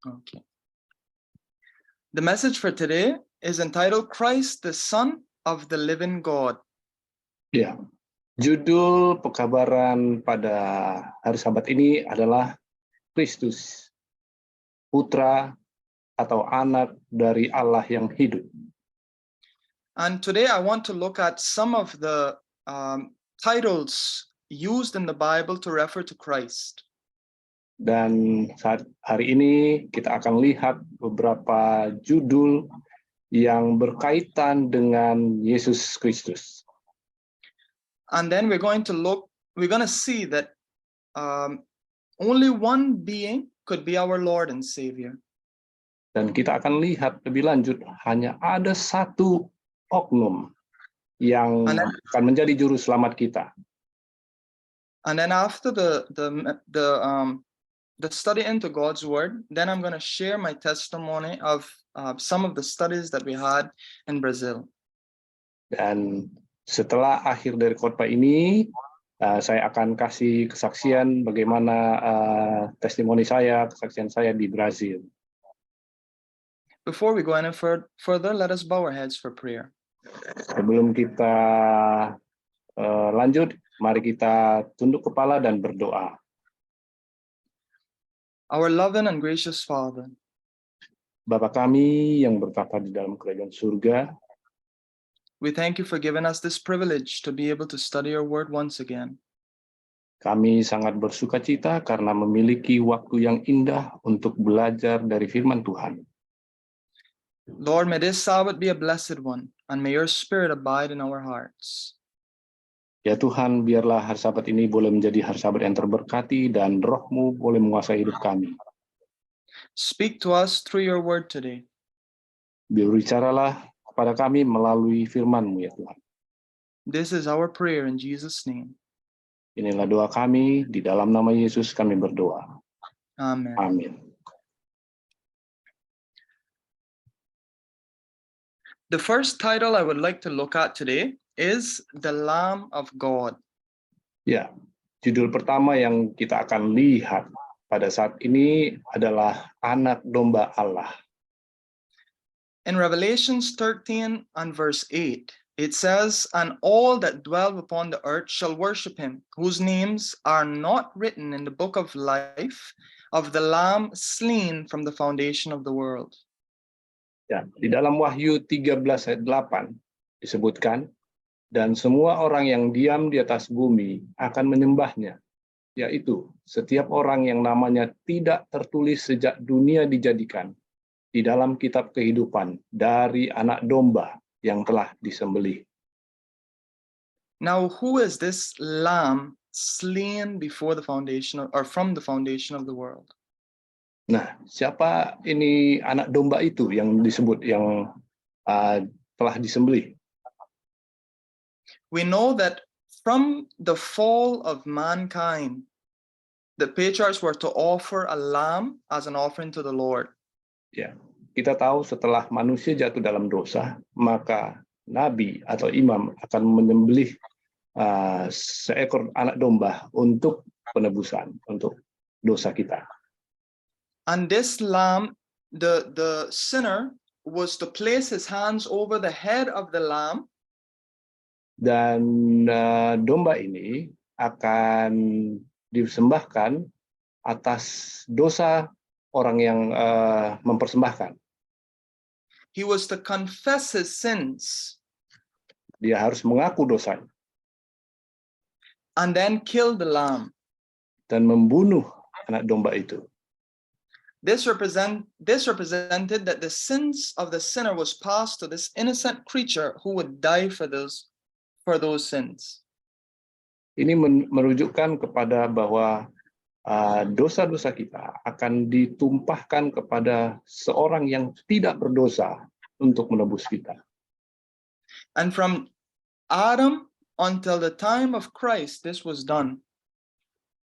Okay. The message for today is entitled Christ, the Son of the Living God. Ya, judul pekabaran pada hari Sabat ini adalah Kristus, Putra atau Anak dari Allah yang hidup. And today I want to look at some of the titles used in the Bible to refer to Christ. Dan saat hari ini kita akan lihat beberapa judul yang berkaitan dengan Yesus Kristus. And then we're going to see that only one being could be our Lord and Savior. Dan kita akan lihat lebih lanjut, hanya ada satu oknum yang akan menjadi juru selamat kita. And then after the study into God's Word, then I'm going to share my testimony of some of the studies that we had in Brazil. Dan setelah akhir dari khotbah ini, saya akan kasih kesaksian bagaimana kesaksian saya di Brazil. Before we go any further, let us bow our heads for prayer. Sebelum kita lanjut, mari kita tunduk kepala dan berdoa. Our loving and gracious Father, Bapa kami yang bertata di dalam kerajaan surga, we thank you for giving us this privilege to be able to study your word once again. kami sangat bersukacita karena memiliki waktu yang indah untuk belajar dari firman Tuhan. Lord, may this Sabbath be a blessed one, and may your Spirit abide in our hearts. Ya Tuhan, biarlah hari Sabat ini boleh menjadi hari Sabat yang terberkati dan Roh-Mu boleh menguasai hidup kami. Speak to us through your word today. Berbicaralah kepada kami melalui firman-Mu ya Tuhan. This is our prayer in Jesus' name. Inilah doa kami, di dalam nama Yesus kami berdoa. Amen. Amin. The first title I would like to look at today is The Lamb of God. Ya, judul pertama yang kita akan lihat pada saat ini adalah Anak Domba Allah. In Revelations 13 and verse 8, it says, "And all that dwell upon the earth shall worship him, whose names are not written in the book of life of the Lamb slain from the foundation of the world." Ya, di dalam Wahyu 13 ayat 8 disebutkan, dan semua orang yang diam di atas bumi akan menyembahnya, yaitu setiap orang yang namanya tidak tertulis sejak dunia dijadikan di dalam kitab kehidupan dari Anak Domba yang telah disembelih. Now, who is this lamb slain before the foundation or from the foundation of the world? Nah, siapa ini anak domba itu yang disebut yang telah disembelih? We know that from the fall of mankind, the patriarchs were to offer a lamb as an offering to the Lord. Ya, kita tahu setelah manusia jatuh dalam dosa, maka nabi atau imam akan menyembelih seekor anak domba untuk penebusan, untuk dosa kita. And this lamb, the sinner was to place his hands over the head of the lamb. Dan domba ini akan disembahkan atas dosa orang yang mempersembahkan. He was to confess his sins. Dia harus mengaku dosanya. And then kill the lamb. Dan membunuh anak domba itu. This represented that the sins of the sinner was passed to this innocent creature who would die for those sins. Ini merujukkan kepada bahwa dosa-dosa kita akan ditumpahkan kepada seorang yang tidak berdosa untuk menebus kita. And from Adam until the time of Christ, this was done.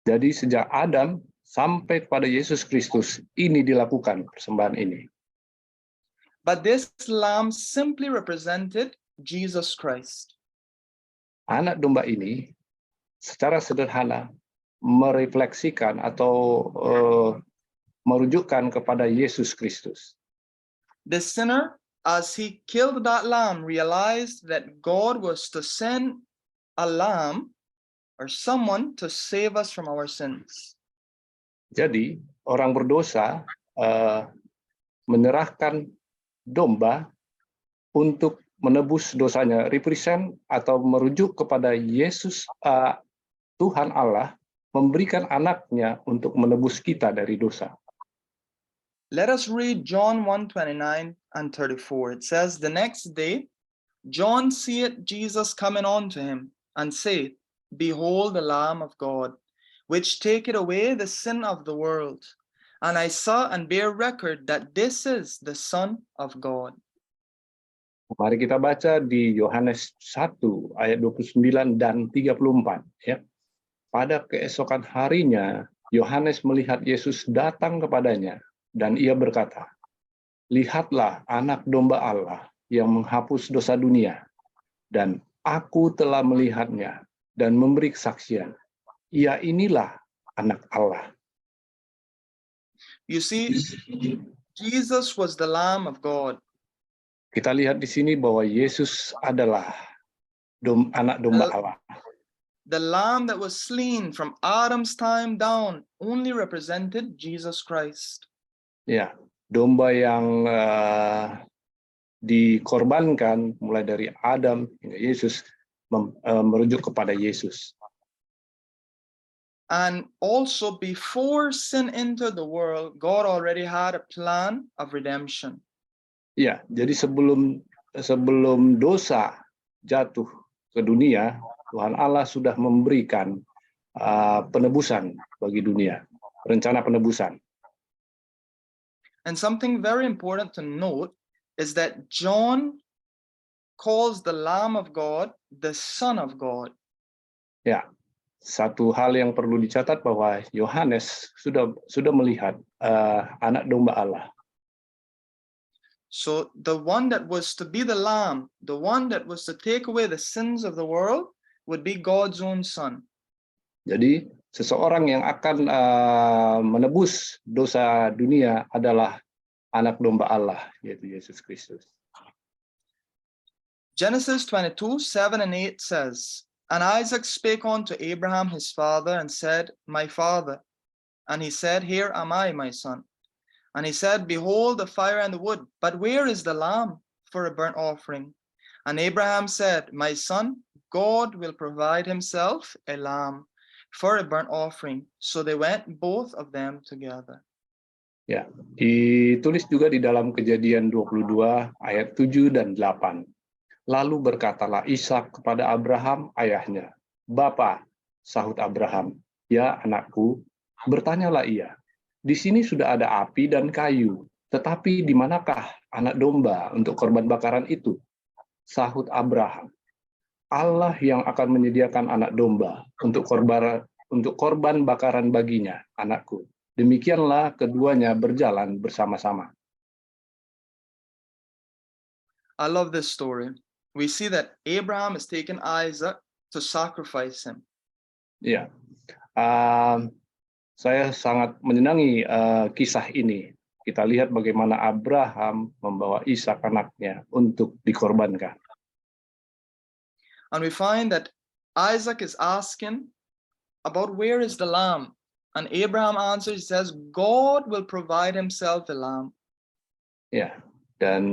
Jadi sejak Adam sampai kepada Yesus Kristus, ini dilakukan persembahan ini. But this lamb simply represented Jesus Christ. Anak domba ini secara sederhana merefleksikan atau merujukkan kepada Yesus Kristus. The sinner, as he killed that lamb, realized that God was to send a lamb or someone to save us from our sins. Jadi orang berdosa menyerahkan domba untuk menebus dosanya, represent atau merujuk kepada Yesus, Tuhan Allah memberikan anaknya untuk menebus kita dari dosa. Let us read John 1:29 and 34. It says, the next day, John seeth Jesus coming on to him, and saith, Behold the Lamb of God, which taketh away the sin of the world. And I saw and bear record that this is the Son of God. Mari kita baca di Yohanes 1 ayat 29 dan 34 ya. Pada keesokan harinya Yohanes melihat Yesus datang kepadanya dan ia berkata, Lihatlah anak domba Allah yang menghapus dosa dunia, dan aku telah melihatnya dan memberi kesaksian. Ia inilah anak Allah. You see, Jesus was the Lamb of God. Kita lihat di sini bahwa Yesus adalah anak domba Allah. The lamb that was slain from Adam's time down only represented Jesus Christ. Ya, domba yang dikorbankan mulai dari Adam hingga Yesus merujuk kepada Yesus. And also before sin entered the world, God already had a plan of redemption. Ya, jadi sebelum dosa jatuh ke dunia, Tuhan Allah sudah memberikan penebusan bagi dunia, rencana penebusan. And something very important to note is that John calls the Lamb of God the Son of God. Ya, satu hal yang perlu dicatat bahwa Yohanes sudah melihat anak domba Allah. So the one that was to be the Lamb, the one that was to take away the sins of the world, would be God's own Son. Jadi seseorang yang akan menebus dosa dunia adalah anak domba Allah, yaitu Yesus Kristus. Genesis 22:7 and 8 says, And Isaac spake unto Abraham his father, and said, My father. And he said, Here am I, my son. And he said, Behold the fire and the wood, but where is the lamb for a burnt offering? And Abraham said, My son, God will provide himself a lamb for a burnt offering. So they went both of them together. Ya, ditulis juga di dalam Kejadian 22 ayat 7 dan 8. Lalu berkatalah Ishak kepada Abraham ayahnya, Bapa, sahut Abraham, ya anakku, bertanyalah ia, di sini sudah ada api dan kayu, tetapi di manakah anak domba untuk korban bakaran itu? Sahut Abraham, Allah yang akan menyediakan anak domba untuk korban bakaran baginya, anakku. Demikianlah keduanya berjalan bersama-sama. I love this story. We see that Abraham has taken Isaac to sacrifice him. Ya, saya sangat menyenangi kisah ini. Kita lihat bagaimana Abraham membawa Ishak anaknya untuk dikorbankan. And we find that Isaac is asking about where is the lamb? And Abraham answers, he says, God will provide himself a lamb. Ya, dan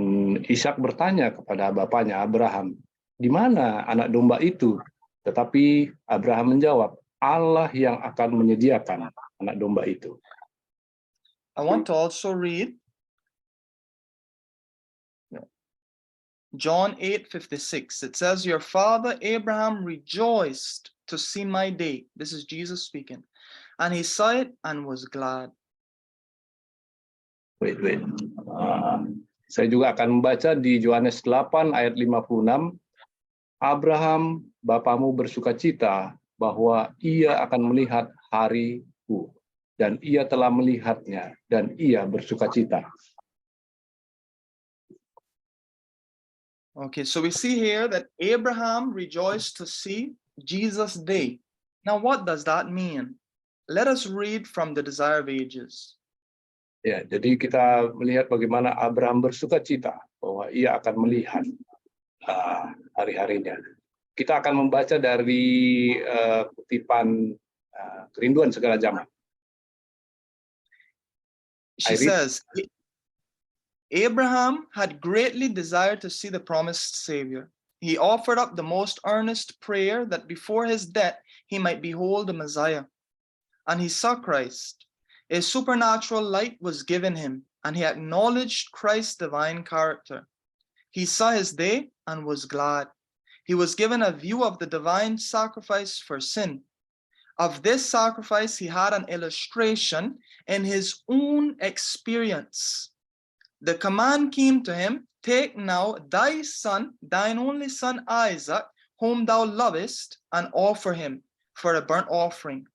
Ishak bertanya kepada bapaknya Abraham, di mana anak domba itu? Tetapi Abraham menjawab, Allah yang akan menyediakan anak domba itu. I want to also read John 8:56. It says, Your father Abraham rejoiced to see my day. This is Jesus speaking. And he saw it and was glad. Wait. Saya juga akan membaca di Yohanes 8 ayat 56. Abraham, bapamu bersukacita bahwa ia akan melihat hariku. Dan ia telah melihatnya, dan ia bersukacita. Okay, so we see here that Abraham rejoiced to see Jesus' day. Now, what does that mean? Let us read from the Desire of Ages. Ya, jadi kita melihat bagaimana Abraham bersukacita bahwa ia akan melihat hari-harinya. Kita akan membaca dari kutipan Kerinduan Segala Zaman. She Iris? says, Abraham had greatly desired to see the promised Savior. He offered up the most earnest prayer that before his death he might behold the Messiah. And he saw Christ. A supernatural light was given him, and he acknowledged Christ's divine character. He saw his day and was glad. He was given a view of the divine sacrifice for sin. Of this sacrifice, he had an illustration in his own experience. The command came to him, take now thy son, thine only son Isaac, whom thou lovest, and offer him for a burnt offering.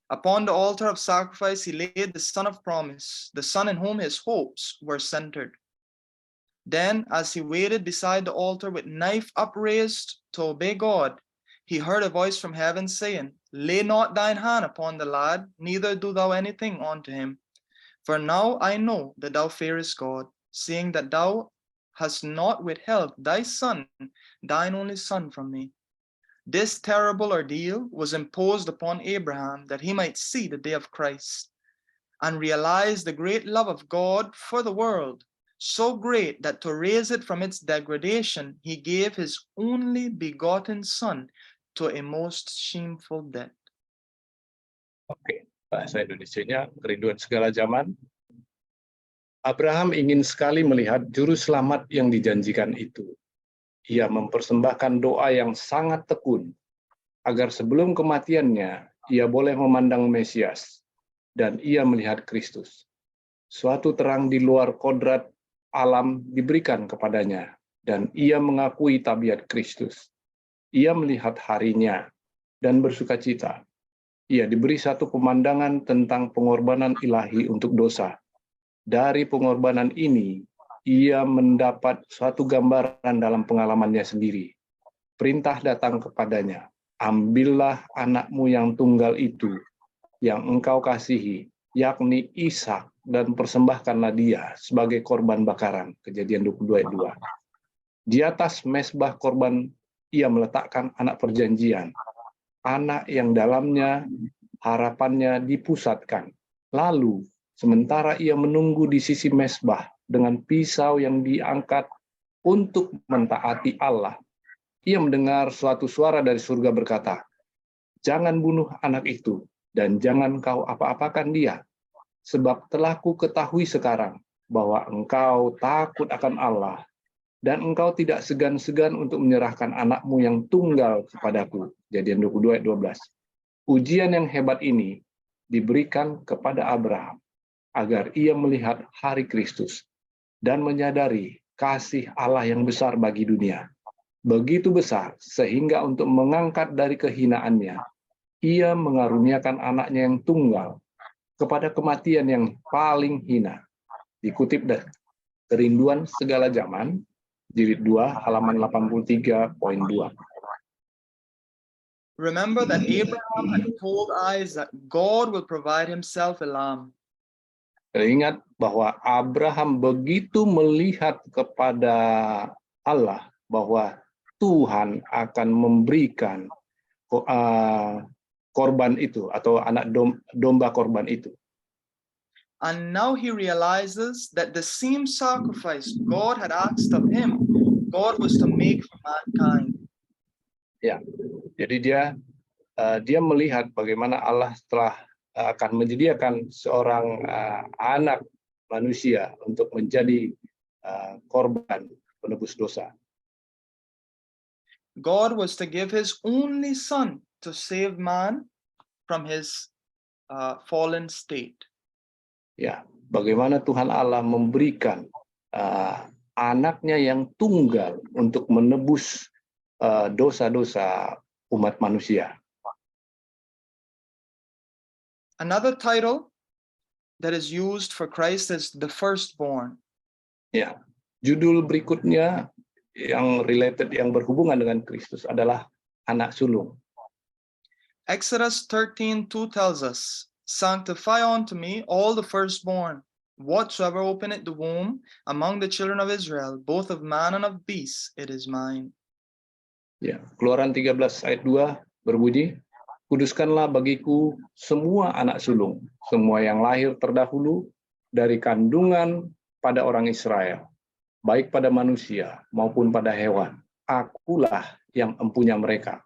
Upon the altar of sacrifice, he laid the son of promise, the son in whom his hopes were centered. Then, as he waited beside the altar with knife upraised to obey God, he heard a voice from heaven saying, lay not thine hand upon the lad, neither do thou anything unto him. For now I know that thou fearest God, seeing that thou hast not withheld thy son, thine only son, from me. This terrible ordeal was imposed upon Abraham that he might see the day of Christ and realize the great love of God for the world, so great that to raise it from its degradation, he gave his only begotten son to a most shameful death. Oke, bahasa Indonesianya Kerinduan Segala Zaman. Abraham ingin sekali melihat juru selamat yang dijanjikan itu. Ia mempersembahkan doa yang sangat tekun, agar sebelum kematiannya, ia boleh memandang Mesias, dan ia melihat Kristus. Suatu terang di luar kodrat alam diberikan kepadanya, dan ia mengakui tabiat Kristus. Ia melihat harinya, dan bersukacita. Ia diberi satu pemandangan tentang pengorbanan ilahi untuk dosa. Dari pengorbanan ini, ia mendapat suatu gambaran dalam pengalamannya sendiri. Perintah datang kepadanya, ambillah anakmu yang tunggal itu, yang engkau kasihi, yakni Ishak, dan persembahkanlah dia sebagai korban bakaran. Kejadian 22 ayat 2. Di atas mezbah korban, ia meletakkan anak perjanjian, anak yang dalamnya harapannya dipusatkan. Lalu, sementara ia menunggu di sisi mezbah dengan pisau yang diangkat untuk mentaati Allah, ia mendengar suatu suara dari surga berkata, jangan bunuh anak itu, dan jangan kau apa-apakan dia, sebab telah ku ketahui sekarang bahwa engkau takut akan Allah, dan engkau tidak segan-segan untuk menyerahkan anakmu yang tunggal kepadaku. Kejadian 22 ayat 12. Ujian yang hebat ini diberikan kepada Abraham, agar ia melihat hari Kristus, dan menyadari kasih Allah yang besar bagi dunia. Begitu besar, sehingga untuk mengangkat dari kehinaannya, ia mengaruniakan anaknya yang tunggal kepada kematian yang paling hina. Dikutip dari Kerinduan Segala Zaman, jilid 2, halaman 83.2. Remember that Abraham had told Isaac, God will provide himself a lamb. Ingat bahwa Abraham begitu melihat kepada Allah bahwa Tuhan akan memberikan korban itu atau anak domba korban itu. And now he realizes that the same sacrifice God had asked of him, God was to make for mankind. Ya, jadi dia melihat bagaimana Allah telah akan menyediakan seorang anak manusia untuk menjadi korban penebus dosa. God was to give his only son to save man from his fallen state. Ya, bagaimana Tuhan Allah memberikan anaknya yang tunggal untuk menebus dosa-dosa umat manusia. Another title that is used for Christ is the firstborn. Ya, judul berikutnya yang related, yang berhubungan dengan Kristus adalah anak sulung. Exodus 13:2 tells us, sanctify unto me all the firstborn, Whatsoever openeth the womb among the children of Israel, both of man and of beast, it is mine. Ya, Keluaran 13 ayat 2 berbunyi, kuduskanlah bagiku semua anak sulung, semua yang lahir terdahulu dari kandungan pada orang Israel, baik pada manusia maupun pada hewan. Akulah yang empunya mereka.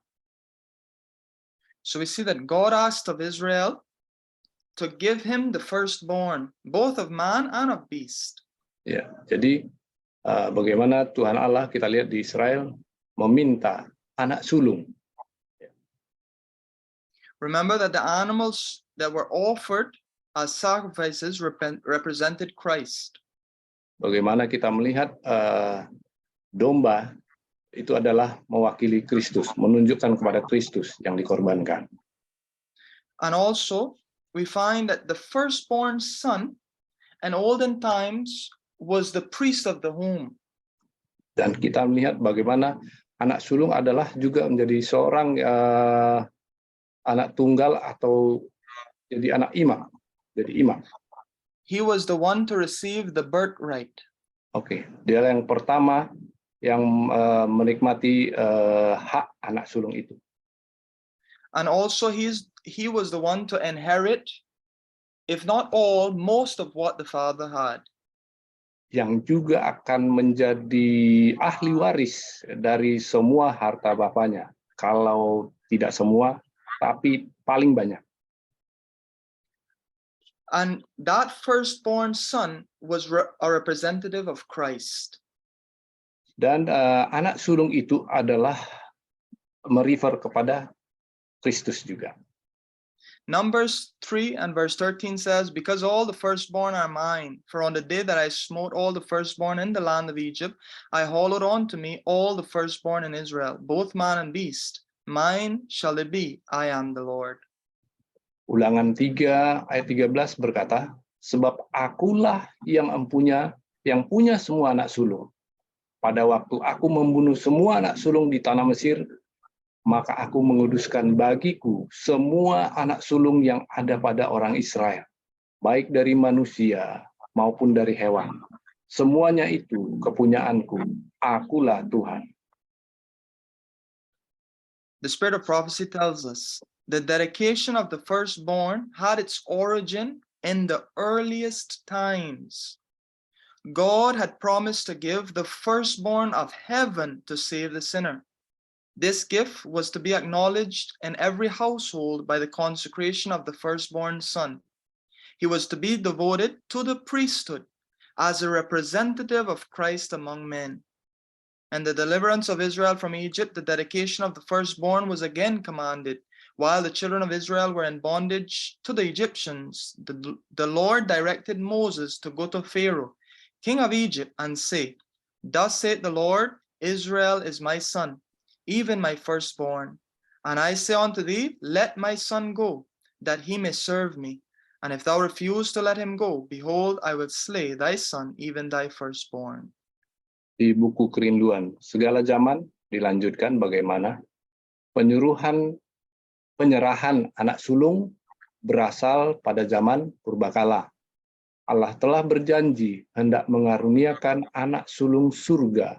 So we see that God asked of Israel to give him the firstborn, both of man and of beast. Ya, jadi bagaimana Tuhan Allah kita lihat di Israel meminta anak sulung. Remember that the animals that were offered as sacrifices represented Christ. Bagaimana kita melihat domba itu adalah mewakili Kristus, menunjukkan kepada Kristus yang dikorbankan. And also, we find that the firstborn son in olden times was the priest of the home. Dan kita melihat bagaimana anak sulung adalah juga menjadi seorang anak tunggal atau jadi anak imam, jadi imam. He was the one to receive the birthright. Oke, dia yang pertama yang menikmati hak anak sulung itu. And also he was the one to inherit, if not all, most of what the father had. Yang juga akan menjadi ahli waris dari semua harta bapaknya. Kalau tidak semua, tapi paling banyak. And that firstborn son was a representative of Christ. Dan anak sulung itu adalah merefer kepada Kristus juga. Numbers 3 and verse 13 says, because all the firstborn are mine, for on the day that I smote all the firstborn in the land of Egypt, I hollowed unto me all the firstborn in Israel, both man and beast. Mine shall it be, I am the Lord. Ulangan 3 ayat 13 berkata, sebab akulah yang punya semua anak sulung. Pada waktu aku membunuh semua anak sulung di tanah Mesir, maka aku menguduskan bagiku semua anak sulung yang ada pada orang Israel, baik dari manusia maupun dari hewan. Semuanya itu kepunyaanku, akulah Tuhan. The spirit of prophecy tells us the dedication of the firstborn had its origin in the earliest times. God had promised to give the firstborn of heaven to save the sinner. This gift was to be acknowledged in every household by the consecration of the firstborn son. He was to be devoted to the priesthood as a representative of Christ among men. And the deliverance of Israel from Egypt, the dedication of the firstborn was again commanded. While the children of Israel were in bondage to the Egyptians, the Lord directed Moses to go to Pharaoh, king of Egypt, and say, thus saith the Lord, Israel is my son, even my firstborn. And I say unto thee, let my son go, that he may serve me. And if thou refuse to let him go, behold, I will slay thy son, even thy firstborn. Di buku Kerinduan Segala Zaman dilanjutkan bagaimana penyerahan anak sulung berasal pada zaman purbakala. Allah telah berjanji hendak mengaruniakan anak sulung surga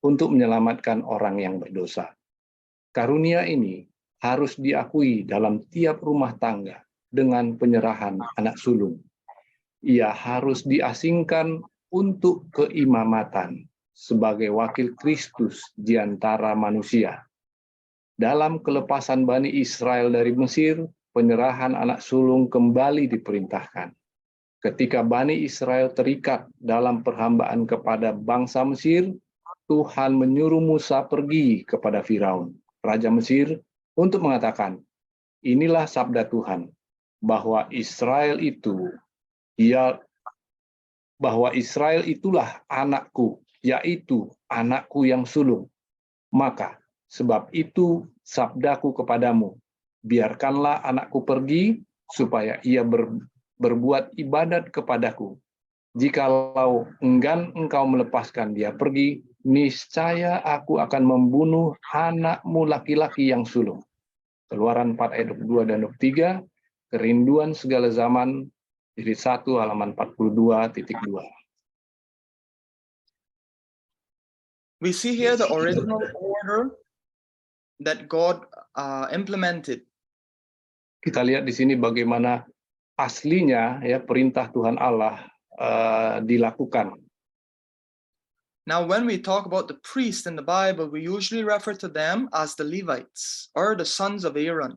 untuk menyelamatkan orang yang berdosa. Karunia ini harus diakui dalam tiap rumah tangga dengan penyerahan anak sulung. Ia harus diasingkan untuk keimamatan sebagai wakil Kristus di antara manusia. Dalam kelepasan Bani Israel dari Mesir, penyerahan anak sulung kembali diperintahkan. Ketika Bani Israel terikat dalam perhambaan kepada bangsa Mesir, Tuhan menyuruh Musa pergi kepada Firaun, Raja Mesir, untuk mengatakan, inilah sabda Tuhan, bahwa Israel itulah anakku, yaitu anakku yang sulung. Maka sebab itu sabdaku kepadamu, biarkanlah anakku pergi, supaya ia berbuat ibadat kepadaku. Jikalau enggan engkau melepaskan dia pergi, niscaya aku akan membunuh anakmu laki-laki yang sulung. Keluaran 4 ayat 2 dan 3, Kerinduan Segala Zaman Jilid 1 halaman 42.2. We see here the original order that God implemented. Kita lihat di sini bagaimana aslinya ya perintah Tuhan Allah dilakukan. Now, when we talk about the priests in the Bible, we usually refer to them as the Levites or the sons of Aaron.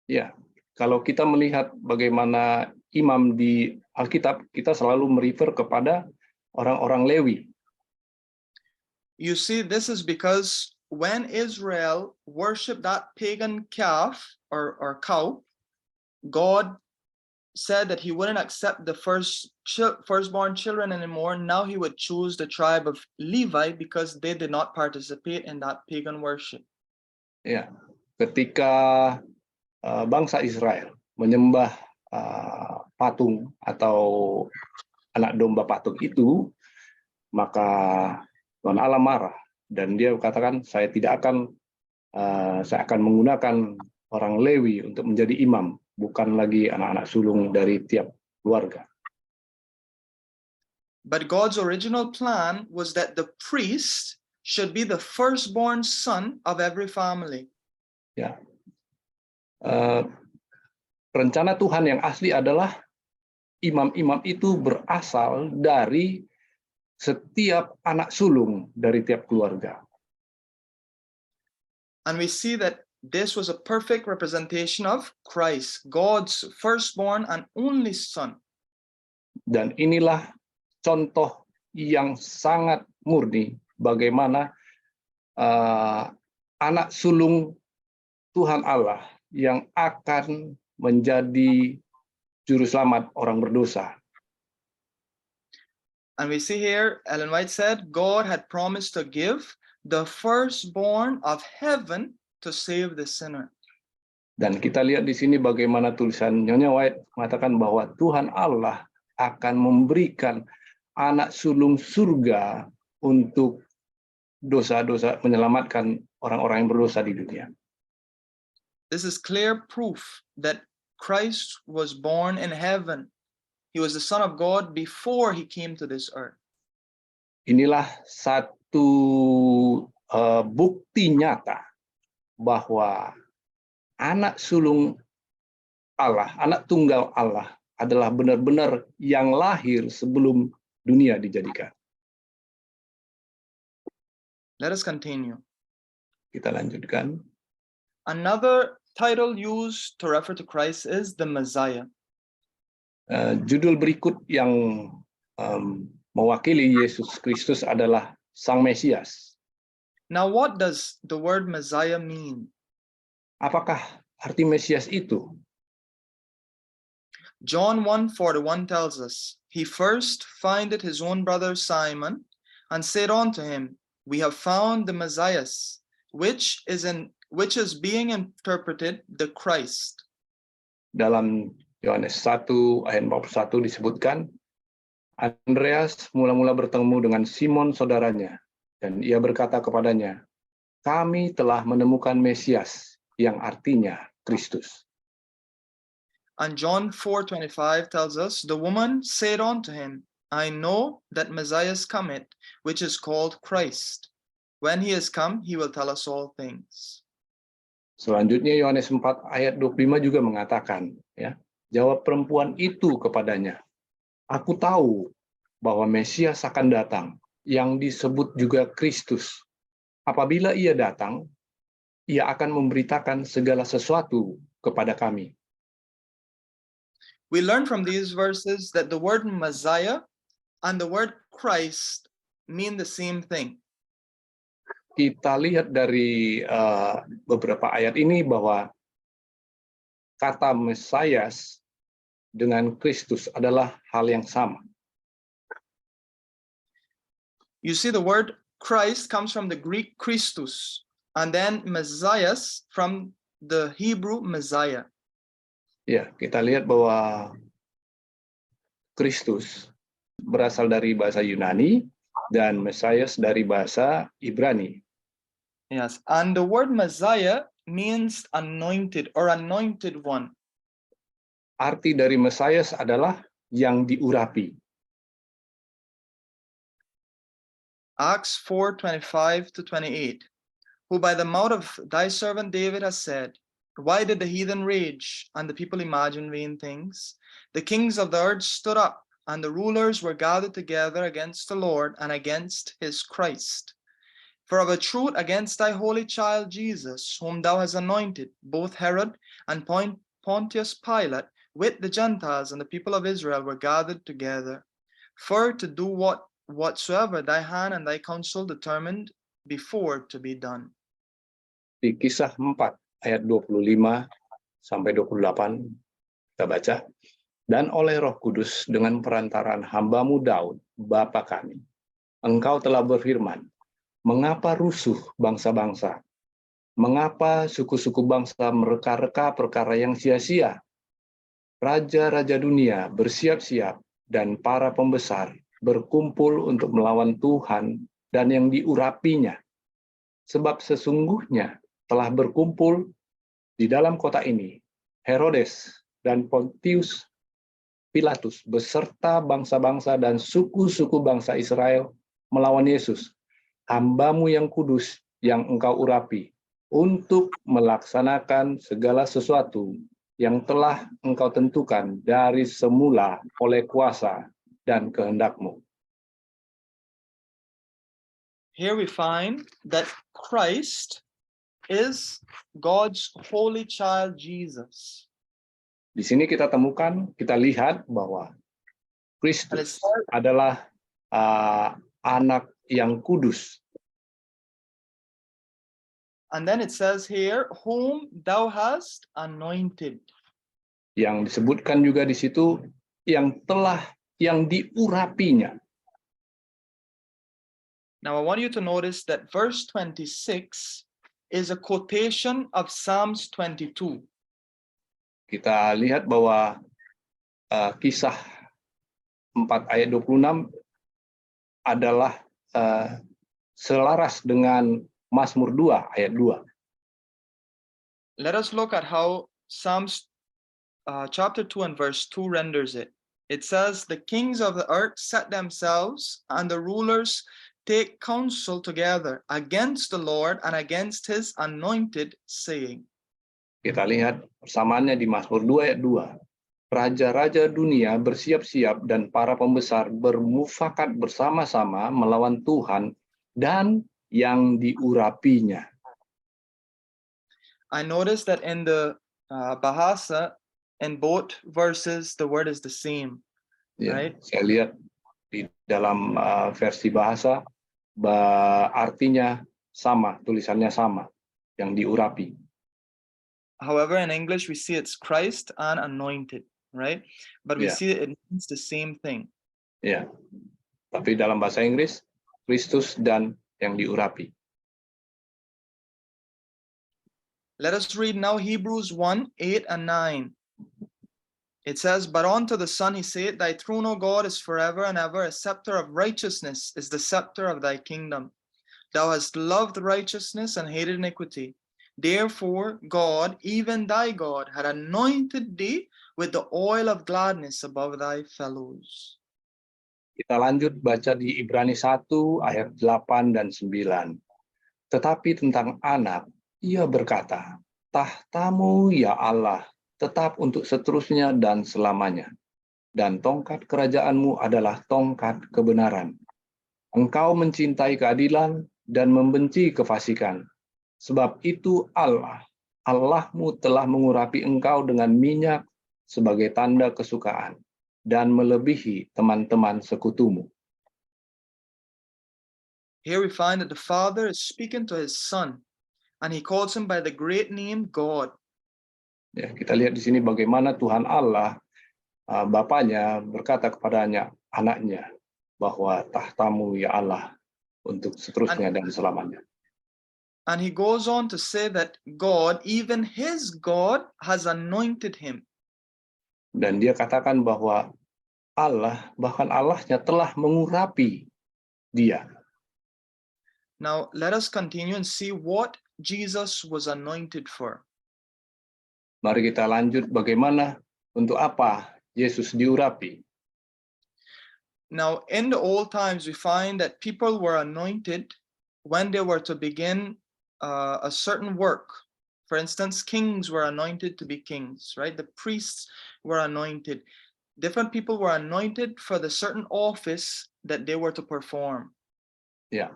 Ya, kalau kita melihat bagaimana imam di Alkitab, kita selalu merefer kepada orang-orang Lewi. You see, this is because when Israel worshipped that pagan calf or cow, God said that he wouldn't accept the firstborn children anymore. Now he would choose the tribe of Levi because they did not participate in that pagan worship. Ya, ketika bangsa Israel menyembah patung atau anak domba patung itu, maka Tuhan Allah marah dan dia katakan saya akan menggunakan orang Lewi untuk menjadi imam, bukan lagi anak-anak sulung dari tiap keluarga. But God's original plan was that the priest should be the firstborn son of every family. Ya, rencana Tuhan yang asli adalah imam-imam itu berasal dari setiap anak sulung dari tiap keluarga. And we see that this was a perfect representation of Christ, God's firstborn and only son. Dan inilah contoh yang sangat murni bagaimana anak sulung Tuhan Allah yang akan menjadi juru selamat orang berdosa. And we see here, Ellen White said, God had promised to give the firstborn of heaven to save the sinner. Dan kita lihat di sini bagaimana tulisan Nyonya White mengatakan bahwa Tuhan Allah akan memberikan anak sulung surga untuk dosa-dosa, menyelamatkan orang-orang yang berdosa di dunia. This is clear proof that Christ was born in heaven. He was the Son of God before he came to this earth. Inilah satu bukti nyata bahwa anak sulung Allah, anak tunggal Allah adalah benar-benar yang lahir sebelum dunia dijadikan. Let us continue. Kita lanjutkan. Another title used to refer to Christ is the Messiah. Judul berikut yang mewakili Yesus Kristus adalah Sang Mesias. Now, what does the word Messiah mean? Apakah arti Mesias itu? John 1:41 tells us, he first findeth his own brother Simon and said unto him, we have found the Messiah, which is being interpreted the Christ. Dalam Yohanes 1 ayat 41 disebutkan, Andreas mula-mula bertemu dengan Simon saudaranya, dan ia berkata kepadanya, kami telah menemukan Mesias, yang artinya Kristus. And John 4:25 tells us, the woman said unto him, I know that Messiah cometh, which is called Christ. When he is come, he will tell us all things. Selanjutnya Yohanes 4 ayat 25 juga mengatakan, ya, jawab perempuan itu kepadanya, aku tahu bahwa Mesias akan datang, yang disebut juga Kristus. Apabila ia datang, ia akan memberitakan segala sesuatu kepada kami. We learn from these verses that the word Messiah and the word Christ mean the same thing. Kita lihat dari beberapa ayat ini bahwa kata Mesias dengan Kristus adalah hal yang sama. You see, the word Christ comes from the Greek Christus, and then Messiah from the Hebrew Messiah. Ya, kita lihat bahwa Kristus berasal dari bahasa Yunani dan Mesias dari bahasa Ibrani. Yes, and the word Messiah means anointed or anointed one. Arti dari Mesias adalah yang diurapi. Acts 4:25-28. Who by the mouth of thy servant David has said, why did the heathen rage and the people imagine vain things? The kings of the earth stood up, and the rulers were gathered together against the Lord and against his Christ. For of a truth against thy holy child Jesus, whom thou hast anointed, both Herod and Pontius Pilate, with the Gentiles and the people of Israel, were gathered together, for to do whatsoever thy hand and thy counsel determined before to be done. Di Kisah 4 ayat 25 sampai 28 kita baca, dan oleh Roh Kudus dengan perantaraan hamba-Mu Daud, Bapa kami, Engkau telah berfirman, mengapa rusuh bangsa-bangsa? Mengapa suku-suku bangsa mereka-reka perkara yang sia-sia? Raja-raja dunia bersiap-siap dan para pembesar berkumpul untuk melawan Tuhan dan yang diurapinya. Sebab sesungguhnya telah berkumpul di dalam kota ini Herodes dan Pontius Pilatus beserta bangsa-bangsa dan suku-suku bangsa Israel melawan Yesus, hamba-Mu yang kudus yang Engkau urapi, untuk melaksanakan segala sesuatu yang telah Engkau tentukan dari semula oleh kuasa dan kehendak-Mu. Here we find that Christ is God's holy child Jesus. Di sini kita lihat bahwa And it Kristus says, adalah anak yang kudus. and then it says here, whom thou hast anointed. Yang disebutkan juga di situ yang diurapinya. Now I want you to notice that verse 26 is a quotation of Psalms 22. Kita lihat bahwa Kisah 4 ayat 26 adalah selaras dengan Mazmur 2 ayat 2. Let us look at how Psalms chapter 2 and verse 2 renders it. It says, the kings of the earth set themselves, and the rulers take counsel together against the Lord and against his anointed, saying. Kita lihat persamaannya di Mazmur 2 ayat 2. Raja-raja dunia bersiap-siap dan para pembesar bermufakat bersama-sama melawan Tuhan dan yang diurapinya. I noticed that in the Bahasa, in both verses, the word is the same. Ya, Right. Saya lihat di dalam versi bahasa, artinya sama, tulisannya sama, yang diurapi. However, in English, we see it's Christ and anointed, right? But we Yeah. see it means the same thing. Ya, tapi dalam bahasa Inggris, Kristus dan yang diurapi. Let us read now Hebrews 1, 8 and 9. It says, but unto the Son he said, thy throne, O God, is forever and ever. A scepter of righteousness is the scepter of thy kingdom. Thou hast loved righteousness and hated iniquity. Therefore, God, even thy God, had anointed thee with the oil of gladness above thy fellows. Kita lanjut baca di Ibrani 1 ayat 8 dan 9. Tetapi tentang anak, ia berkata, tahtamu ya Allah, tetap untuk seterusnya dan selamanya. Dan tongkat kerajaanmu adalah tongkat kebenaran. Engkau mencintai keadilan dan membenci kefasikan. Sebab itu Allahmu telah mengurapi engkau dengan minyak sebagai tanda kesukaan dan melebihi teman-teman sekutumu. Here we find that the Father is speaking to his Son, and he calls him by the great name God. Ya, kita lihat di sini bagaimana Tuhan Allah, Bapanya berkata kepadanya, anaknya, bahwa tahtamu ya Allah untuk seterusnya dan selamanya. And he goes on to say that God, even his God, has anointed him. Dan dia katakan bahwa Allah, bahkan Allahnya telah mengurapi dia. Now, let us continue and see what Jesus was anointed for. Mari kita lanjut bagaimana, untuk apa Yesus diurapi. Now, in the old times, we find that people were anointed when they were to begin a certain work. For instance, kings were anointed to be kings, right? The priests were anointed. Different people were anointed for the certain office that they were to perform. Ya.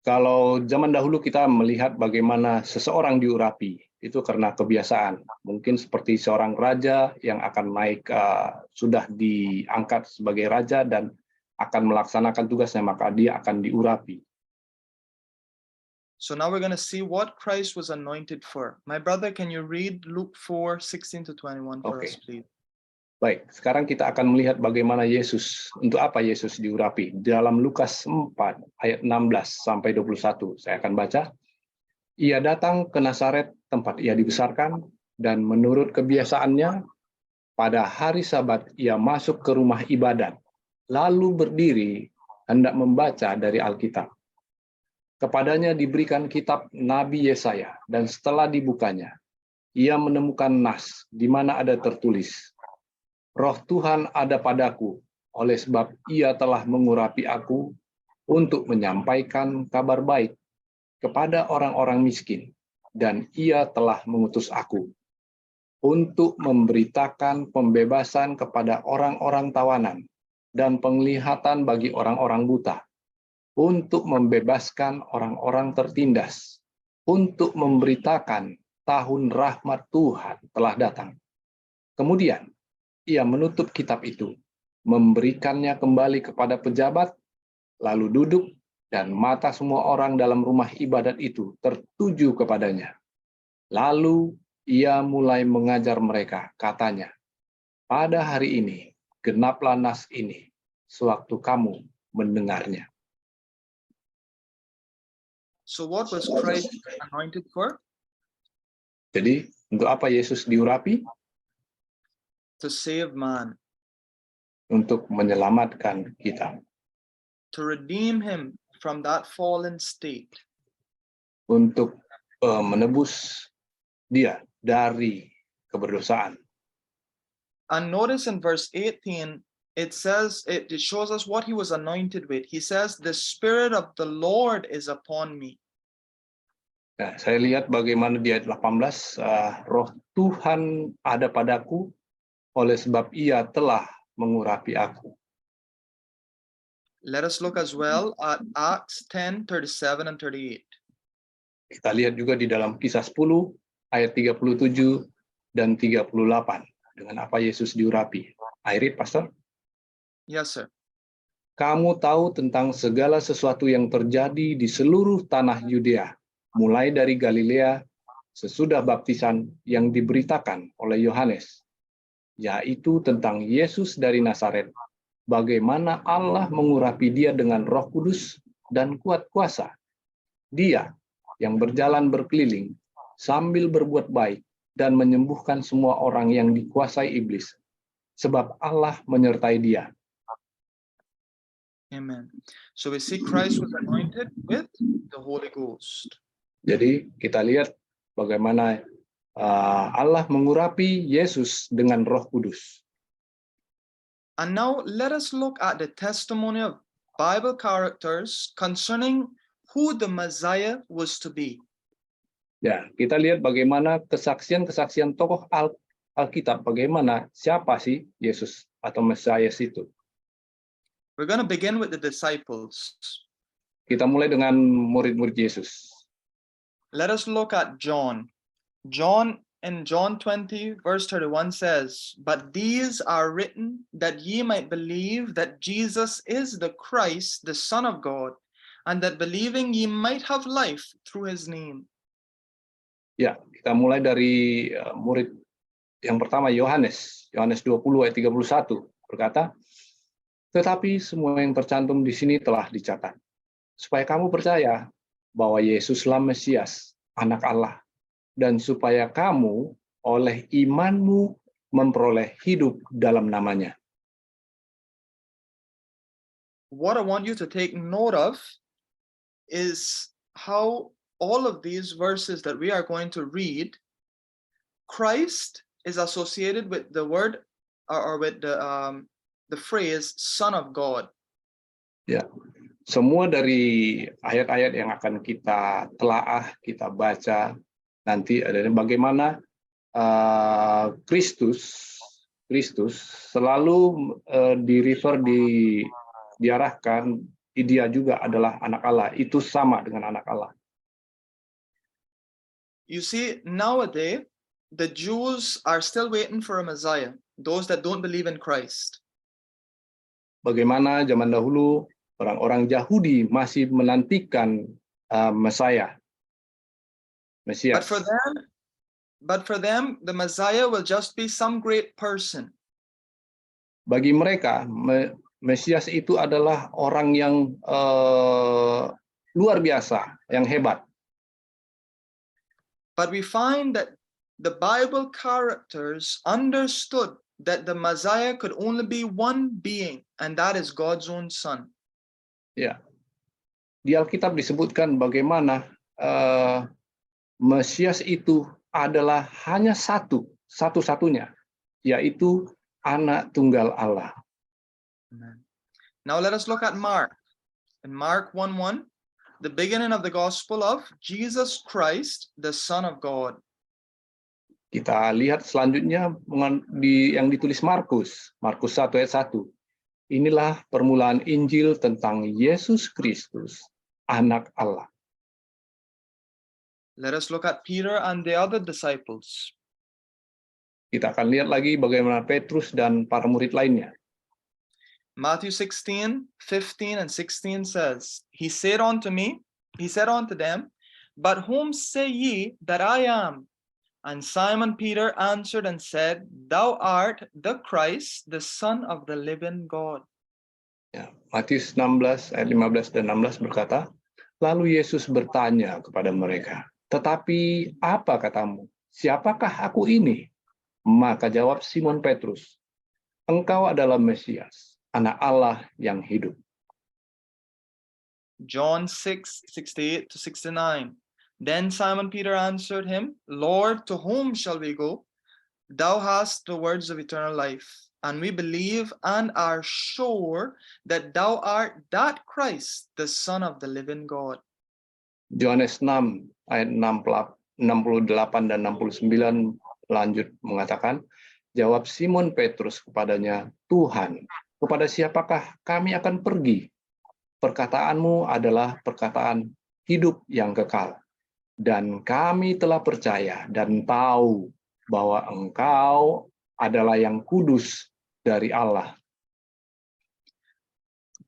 Kalau zaman dahulu kita melihat bagaimana seseorang diurapi, itu karena kebiasaan. Mungkin seperti seorang raja yang akan naik, sudah diangkat sebagai raja dan akan melaksanakan tugasnya, maka dia akan diurapi. So now we're going to see what Christ was anointed for. My brother, can you read Luke 4:16-21 for us, please? Baik, sekarang kita akan melihat bagaimana Yesus, untuk apa Yesus diurapi. Dalam Lukas 4 ayat 16-21, saya akan baca. Ia datang ke Nazaret tempat ia dibesarkan, dan menurut kebiasaannya, pada hari Sabat ia masuk ke rumah ibadat, lalu berdiri hendak membaca dari Alkitab. Kepadanya diberikan kitab Nabi Yesaya, dan setelah dibukanya, ia menemukan nas di mana ada tertulis, Roh Tuhan ada padaku, oleh sebab ia telah mengurapi aku untuk menyampaikan kabar baik kepada orang-orang miskin, dan ia telah mengutus aku untuk memberitakan pembebasan kepada orang-orang tawanan dan penglihatan bagi orang-orang buta, untuk membebaskan orang-orang tertindas, untuk memberitakan tahun rahmat Tuhan telah datang. Kemudian, ia menutup kitab itu, memberikannya kembali kepada pejabat, lalu duduk, dan mata semua orang dalam rumah ibadat itu tertuju kepadanya. Lalu ia mulai mengajar mereka, katanya, pada hari ini, genaplah nas ini, sewaktu kamu mendengarnya. So what was Christ anointed for? Jadi, untuk apa Yesus diurapi? To save man, Untuk menyelamatkan kita, to redeem him from that fallen state. untuk menebus dia dari keberdosaan. And notice in verse 18, it says, it shows us what he was anointed with. He says, the Spirit of the Lord is upon me. Nah, saya lihat bagaimana di ayat 18, Roh Tuhan ada padaku, oleh sebab ia telah mengurapi aku. Let us look as well at Acts 10:37 and 38. Kita lihat juga di dalam Kisah 10 ayat 37 dan 38 dengan apa Yesus diurapi. I read, Pastor. Yes, sir. Kamu tahu tentang segala sesuatu yang terjadi di seluruh tanah Yudea, mulai dari Galilea sesudah baptisan yang diberitakan oleh Yohanes, yaitu tentang Yesus dari Nazaret, bagaimana Allah mengurapi dia dengan Roh Kudus dan kuat kuasa. Dia yang berjalan berkeliling sambil berbuat baik dan menyembuhkan semua orang yang dikuasai iblis, sebab Allah menyertai dia. Amen. So we see Christ was anointed with the Holy Ghost. Jadi kita lihat bagaimana Allah mengurapi Yesus dengan Roh Kudus. And now let us look at the testimony of Bible characters concerning who the Messiah was to be. Ya, kita lihat bagaimana kesaksian-kesaksian tokoh Alkitab, bagaimana siapa sih Yesus atau Mesias itu. We're going to begin with the disciples. Kita mulai dengan murid-murid Yesus. Let us look at John. John in John 20 verse 31 says, "But these are written that ye might believe that Jesus is the Christ, the Son of God, and that believing ye might have life through his name." Ya, kita mulai dari murid yang pertama, Yohanes 20 ayat 31 berkata, tetapi semua yang tercantum di sini telah dicatat, supaya kamu percaya bahwa Yesuslah Mesias, anak Allah, dan supaya kamu oleh imanmu memperoleh hidup dalam namanya. What I want you to take note of is how all of these verses that we are going to read, Christ is associated with the word or with the the phrase Son of God. Ya, semua dari ayat-ayat yang akan kita telaah, kita baca nanti adalah bagaimana Kristus selalu diarahkan dia juga adalah anak Allah, itu sama dengan anak Allah. You see, nowadays, the Jews are still waiting for a Messiah, those that don't believe in Christ. Bagaimana zaman dahulu orang-orang Yahudi masih menantikan Mesias. But for them, the Messiah will just be some great person. Bagi mereka, Mesias itu adalah orang yang luar biasa, yang hebat. But we find that the Bible characters understood that the Messiah could only be one being, and that is God's own Son. Ya, di Alkitab disebutkan bagaimana Mesias itu adalah hanya satu-satunya, yaitu anak tunggal Allah. Amen. Now let us look at Mark. In Mark 1:1, the beginning of the gospel of Jesus Christ, the Son of God. Kita lihat selanjutnya yang ditulis Markus 1 ayat 1. Inilah permulaan Injil tentang Yesus Kristus, anak Allah. Let us look at Peter and the other disciples. Kita akan lihat lagi bagaimana Petrus dan para murid lainnya. Matthew 16:15 and 16 says, He said unto them, But whom say ye that I am? And Simon Peter answered and said, Thou art the Christ, the Son of the living God. Ya, Matius 16 ayat 15 dan 16 berkata, lalu Yesus bertanya kepada mereka, tetapi apa katamu? Siapakah aku ini? Maka jawab Simon Petrus, engkau adalah Mesias, anak Allah yang hidup. John 6:68 to 69. Then Simon Peter answered him, Lord, to whom shall we go? Thou hast the words of eternal life, and we believe and are sure that thou art that Christ, the Son of the living God. Yohanes 6 ayat 68 dan 69 lanjut mengatakan, jawab Simon Petrus kepadanya, Tuhan, kepada siapakah kami akan pergi? Perkataanmu adalah perkataan hidup yang kekal. Dan kami telah percaya dan tahu bahwa engkau adalah yang kudus dari Allah.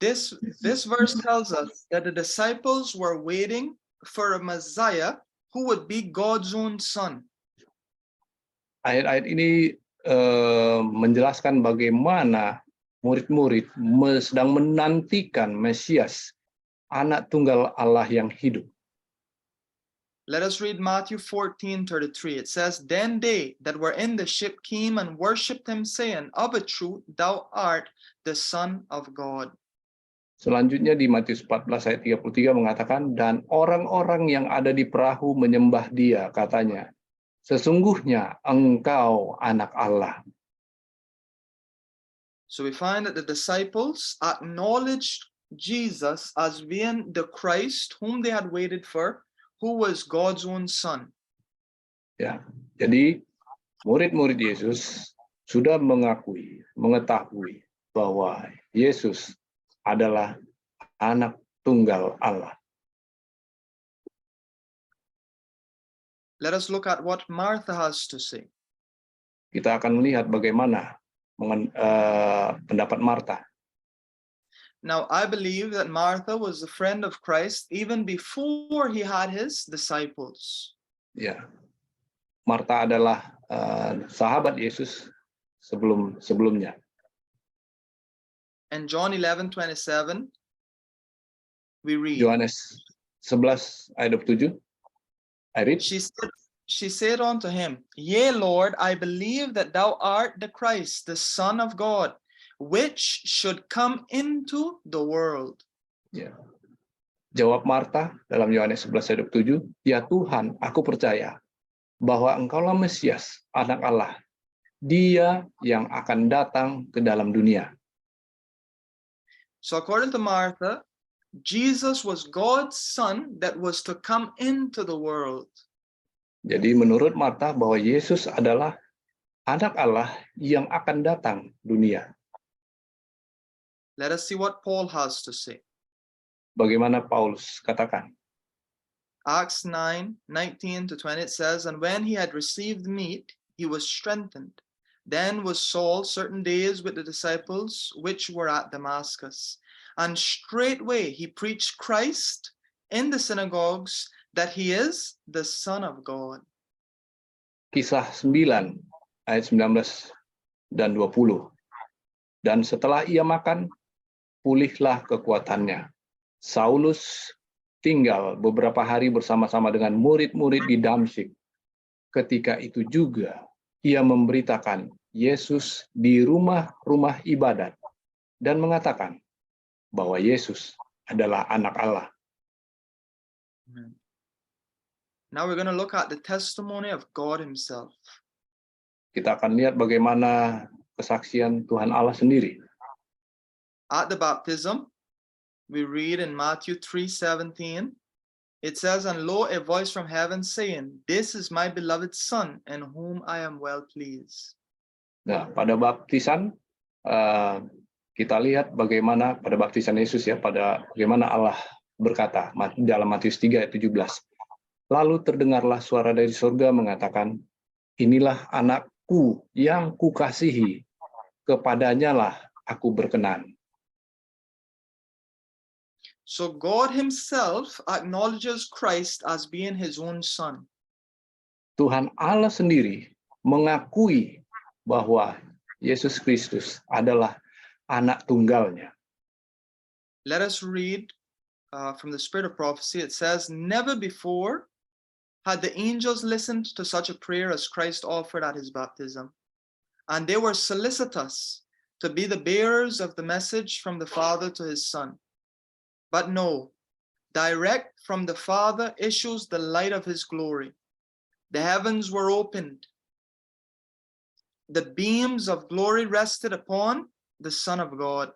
This verse tells us that the disciples were waiting for a Messiah who would be God's own Son. Ayat-ayat ini menjelaskan bagaimana murid-murid sedang menantikan Mesias, anak tunggal Allah yang hidup. Let us read Matthew 14:33. It says, Then they that were in the ship came and worshipped him, saying, Of a truth, thou art the Son of God. Selanjutnya di Matius 14 ayat 33 mengatakan, dan orang-orang yang ada di perahu menyembah dia, katanya, sesungguhnya engkau anak Allah. So we find that the disciples acknowledged Jesus as being the Christ whom they had waited for, who was God's own Son. Ya, jadi murid-murid Yesus sudah mengetahui bahwa Yesus adalah anak tunggal Allah. Let us look at what Martha has to say. Kita akan melihat bagaimana pendapat Marta. Now, I believe that Martha was a friend of Christ even before he had his disciples. Ya, Marta adalah sahabat Yesus sebelumnya. In John 11:27, we read, Yohanes 11 ayat 27. I read. She said unto him, Yea, Lord, I believe that thou art the Christ, the Son of God, which should come into the world. Ya. Jawab Marta dalam Yohanes 11 ayat 27, ya Tuhan, aku percaya bahwa engkaulah Mesias, anak Allah, dia yang akan datang ke dalam dunia. So according to Martha, Jesus was God's son that was to come into the world. Jadi menurut Marta bahwa Yesus adalah anak Allah yang akan datang dunia. Let us see what Paul has to say. Bagaimana Paulus katakan? Acts 9:19-20 it says, and when he had received meat, he was strengthened. Then was Saul certain days with the disciples which were at Damascus. And straightway he preached Christ in the synagogues, that he is the Son of God. Kisah 9 ayat 19 dan 20. Dan setelah ia makan, pulihlah kekuatannya. Saulus tinggal beberapa hari bersama-sama dengan murid-murid di Damsyik. Ketika itu juga ia memberitakan Yesus di rumah-rumah ibadat dan mengatakan bahwa Yesus adalah anak Allah. Now we're going to look at the testimony of God himself. Kita akan lihat bagaimana kesaksian Tuhan Allah sendiri. At the baptism, we read in Matthew 3:17, it says, and lo, a voice from heaven saying, this is my beloved Son, in whom I am well pleased. Nah, pada baptisan kita lihat bagaimana pada baptisan Yesus ya, bagaimana Allah berkata dalam Matius 3 ayat 17. Lalu terdengarlah suara dari surga mengatakan, inilah anakku yang kukasihi, kepadanya lah aku berkenan. So God himself acknowledges Christ as being his own son. Tuhan Allah sendiri mengakui bahwa Yesus Kristus adalah anak tunggalnya. Let us read from the Spirit of Prophecy. It says, never before had the angels listened to such a prayer as Christ offered at his baptism, and they were solicitous to be the bearers of the message from the Father to his Son. But no, direct from the Father issues the light of his glory. The heavens were opened. The beams of glory rested upon the Son of God,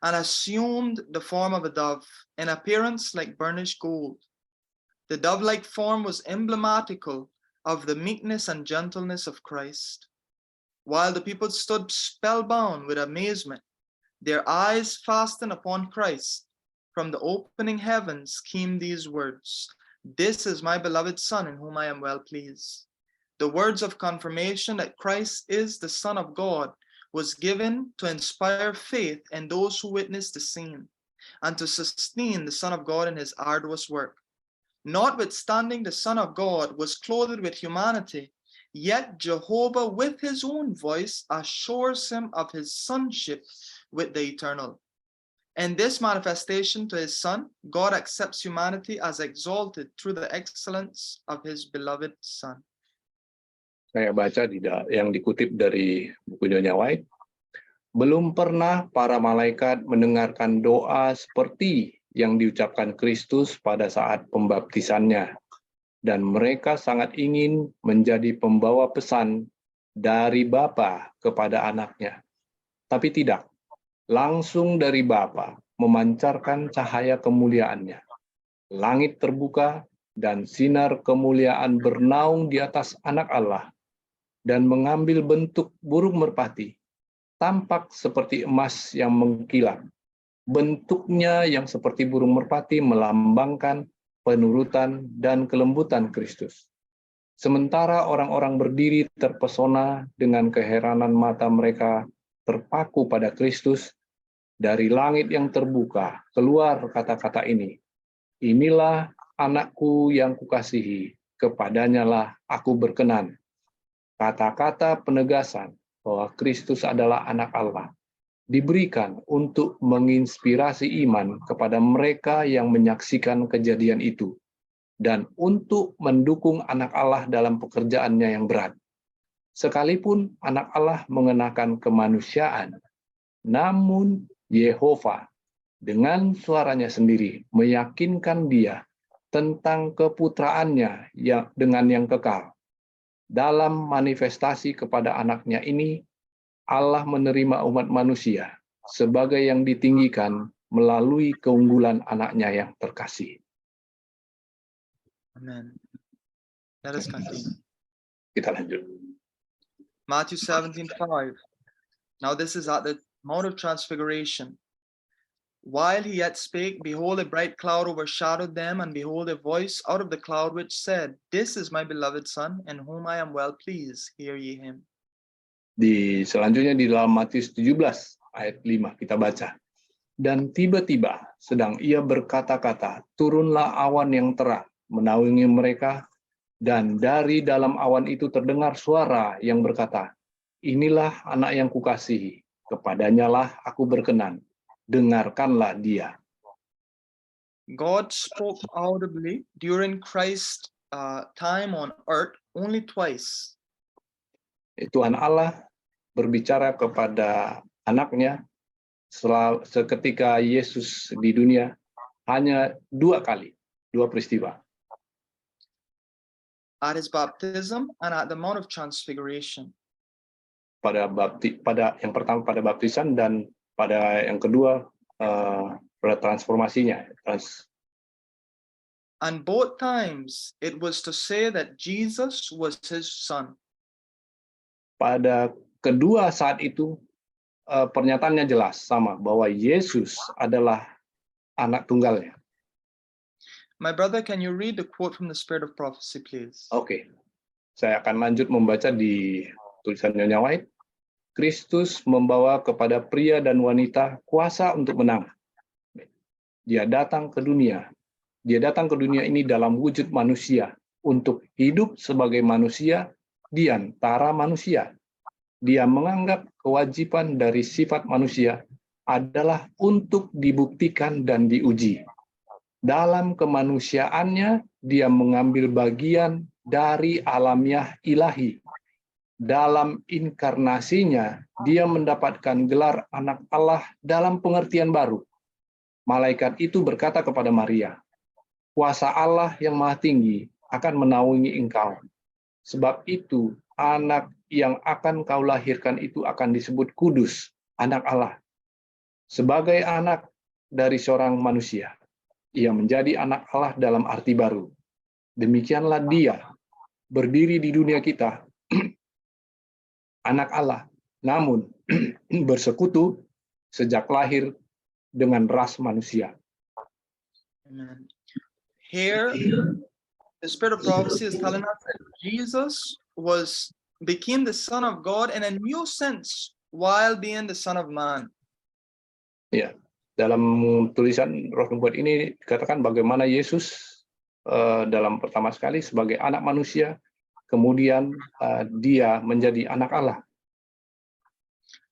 and assumed the form of a dove, in appearance like burnished gold. The dove-like form was emblematical of the meekness and gentleness of Christ. While the people stood spellbound with amazement, their eyes fastened upon Christ, from the opening heavens came these words, this is my beloved Son, in whom I am well pleased. The words of confirmation that Christ is the Son of God was given to inspire faith in those who witnessed the scene, and to sustain the Son of God in his arduous work. Notwithstanding the Son of God was clothed with humanity, yet Jehovah with his own voice assures him of his sonship with the eternal. In this manifestation to his Son, God accepts humanity as exalted through the excellence of his beloved Son. Saya baca yang dikutip dari buku Nyonya White. Belum pernah para malaikat mendengarkan doa seperti yang diucapkan Kristus pada saat pembaptisannya. Dan mereka sangat ingin menjadi pembawa pesan dari Bapa kepada anaknya. Tapi tidak, langsung dari Bapa memancarkan cahaya kemuliaannya. Langit terbuka dan sinar kemuliaan bernaung di atas anak Allah dan mengambil bentuk burung merpati, tampak seperti emas yang mengkilap. Bentuknya yang seperti burung merpati melambangkan penurutan dan kelembutan Kristus. Sementara orang-orang berdiri terpesona dengan keheranan mata mereka terpaku pada Kristus, dari langit yang terbuka keluar kata-kata ini, inilah anakku yang kukasihi, kepadanya lah aku berkenan. Kata-kata penegasan bahwa Kristus adalah anak Allah diberikan untuk menginspirasi iman kepada mereka yang menyaksikan kejadian itu dan untuk mendukung anak Allah dalam pekerjaannya yang berat. Sekalipun anak Allah mengenakan kemanusiaan, namun Yehova dengan suaranya sendiri meyakinkan dia tentang keputraannya dengan yang kekal. Dalam manifestasi kepada anaknya ini, Allah menerima umat manusia sebagai yang ditinggikan melalui keunggulan anaknya yang terkasih. Amen. Let us continue. Kita lanjut. Matthew 17:5. Now this is at the Mount of Transfiguration. While he yet spake, behold, a bright cloud overshadowed them, and behold, a voice out of the cloud which said, This is my beloved Son, in whom I am well pleased. Hear ye him. Selanjutnya di dalam Matius 17 ayat 5 kita baca. Dan tiba-tiba sedang ia berkata-kata, turunlah awan yang terang menaungi mereka, dan dari dalam awan itu terdengar suara yang berkata, inilah anak yang kukasihi, kepadanya lah aku berkenan, dengarkanlah dia. God spoke audibly during Christ's time on earth only twice. Tuhan Allah berbicara kepada anaknya seketika Yesus di dunia hanya 2 kali, 2 peristiwa. At his baptism and at the Mount of Transfiguration. Pada yang pertama pada baptisan dan pada yang kedua pada transformasinya. And both times it was to say that Jesus was his son. Pada kedua saat itu pernyataannya jelas sama bahwa Yesus adalah anak tunggalnya. My brother, can you read the quote from the Spirit of Prophecy, please? Oke. Saya akan lanjut membaca di tulisan Nyonya White. Kristus membawa kepada pria dan wanita kuasa untuk menang. Dia datang ke dunia. Dia datang ke dunia ini dalam wujud manusia untuk hidup sebagai manusia di antara manusia. Dia menganggap kewajiban dari sifat manusia adalah untuk dibuktikan dan diuji. Dalam kemanusiaannya, dia mengambil bagian dari alamiah ilahi. Dalam inkarnasinya, dia mendapatkan gelar anak Allah dalam pengertian baru. Malaikat itu berkata kepada Maria, kuasa Allah yang maha tinggi akan menaungi engkau. Sebab itu, anak yang akan kau lahirkan itu akan disebut kudus, anak Allah. Sebagai anak dari seorang manusia, ia menjadi anak Allah dalam arti baru. Demikianlah dia berdiri di dunia kita, anak Allah, namun bersekutu sejak lahir dengan ras manusia. Amen. Here, the Spirit of Prophecy is telling us that Jesus became the Son of God in a new sense while being the Son of Man. Ya, dalam tulisan Roh Nubuat ini dikatakan bagaimana Yesus dalam pertama sekali sebagai anak manusia, kemudian dia menjadi anak Allah.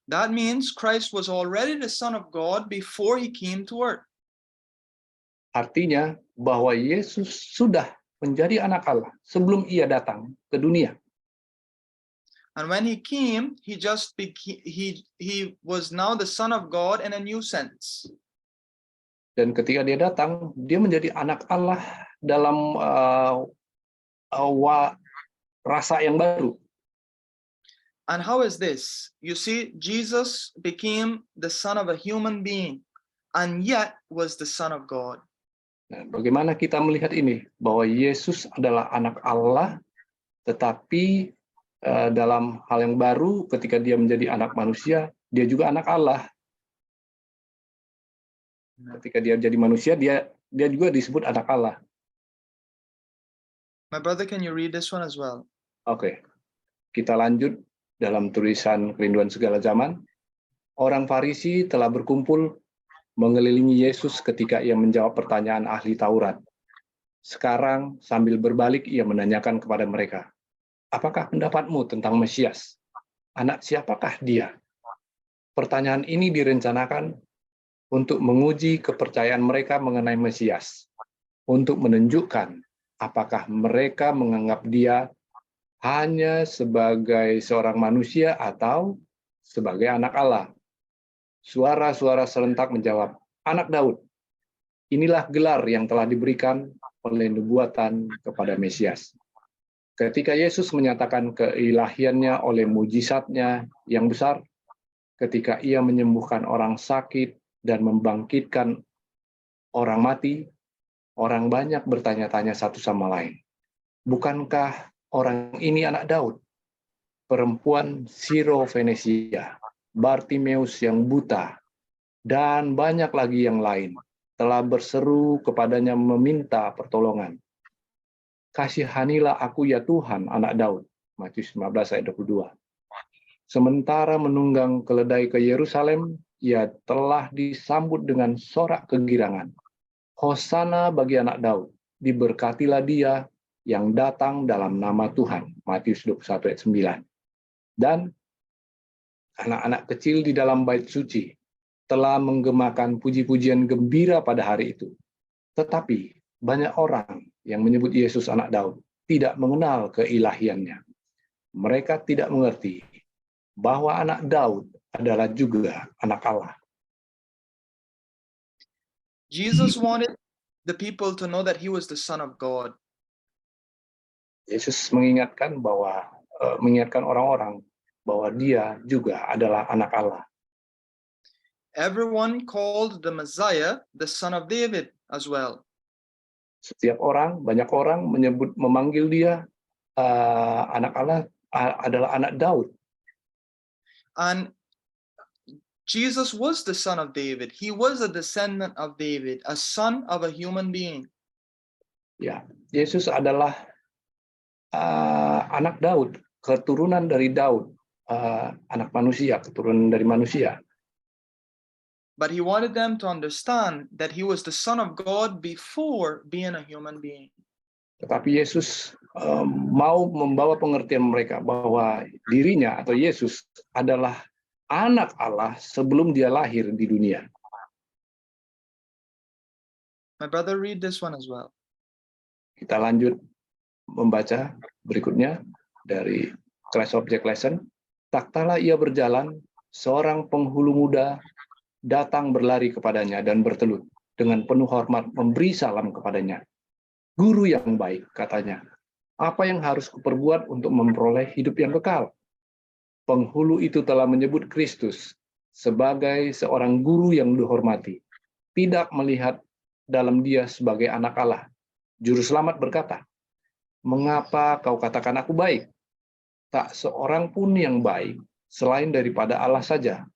That means Christ was already the Son of God before he came to earth. Artinya bahwa Yesus sudah menjadi anak Allah sebelum ia datang ke dunia. And when he came, he was now the Son of God in a new sense. Dan ketika dia datang, dia menjadi anak Allah dalam rasa yang baru. And how is this? You see, Jesus became the son of a human being and yet was the Son of God. Nah, bagaimana kita melihat ini? Bahwa Yesus adalah anak Allah, tetapi dalam hal yang baru, ketika dia menjadi anak manusia, dia juga anak Allah. Ketika dia jadi manusia, dia juga disebut anak Allah. My brother, can you read this one as well? Oke. Kita lanjut dalam tulisan Kerinduan Segala Zaman. Orang Farisi telah berkumpul mengelilingi Yesus ketika ia menjawab pertanyaan ahli Taurat. Sekarang sambil berbalik ia menanyakan kepada mereka, apakah pendapatmu tentang Mesias? Anak siapakah dia? Pertanyaan ini direncanakan untuk menguji kepercayaan mereka mengenai Mesias, untuk menunjukkan apakah mereka menganggap dia hanya sebagai seorang manusia atau sebagai anak Allah. Suara-suara serentak menjawab, anak Daud. Inilah gelar yang telah diberikan oleh nubuatan kepada Mesias. Ketika Yesus menyatakan keilahiannya oleh mujizatnya yang besar, ketika ia menyembuhkan orang sakit dan membangkitkan orang mati, orang banyak bertanya-tanya satu sama lain. Bukankah orang ini anak Daud? Perempuan Siro Venesia, Bartimeus yang buta, dan banyak lagi yang lain telah berseru kepadanya meminta pertolongan. Kasihanilah aku ya Tuhan, anak Daud. Matius 15 ayat 22. Sementara menunggang keledai ke Yerusalem, ia telah disambut dengan sorak kegirangan. Hosana bagi anak Daud, diberkatilah dia yang datang dalam nama Tuhan. Matius 21 ayat 9. Dan anak-anak kecil di dalam bait suci telah menggemakan puji-pujian gembira pada hari itu. Tetapi banyak orang yang menyebut Yesus anak Daud tidak mengenal keilahiannya. Mereka tidak mengerti bahwa anak Daud adalah juga anak Allah. Jesus wanted the people to know that he was the Son of God. Yesus mengingatkan orang-orang bahwa dia juga adalah anak Allah. Everyone called the Messiah the Son of David as well. Banyak orang memanggil dia anak Allah, adalah anak Daud. And Jesus was the son of David. He was a descendant of David, a son of a human being. Ya, Yesus adalah anak Daud, keturunan dari Daud, anak manusia, keturunan dari manusia. But he wanted them to understand that he was the Son of God before being a human being. Tetapi Yesus mau membawa pengertian mereka bahwa dirinya atau Yesus adalah anak Allah sebelum dia lahir di dunia. My brother, read this one as well. Kita lanjut membaca berikutnya dari Class Object Lesson. Tak kala ia berjalan, seorang penghulu muda datang berlari kepadanya dan bertelut dengan penuh hormat memberi salam kepadanya. Guru yang baik, katanya, apa yang harus kuperbuat untuk memperoleh hidup yang kekal? Penghulu itu telah menyebut Kristus sebagai seorang guru yang dihormati, tidak melihat dalam dia sebagai anak Allah. Juru selamat berkata, mengapa kau katakan aku baik? Tak seorang pun yang baik selain daripada Allah saja.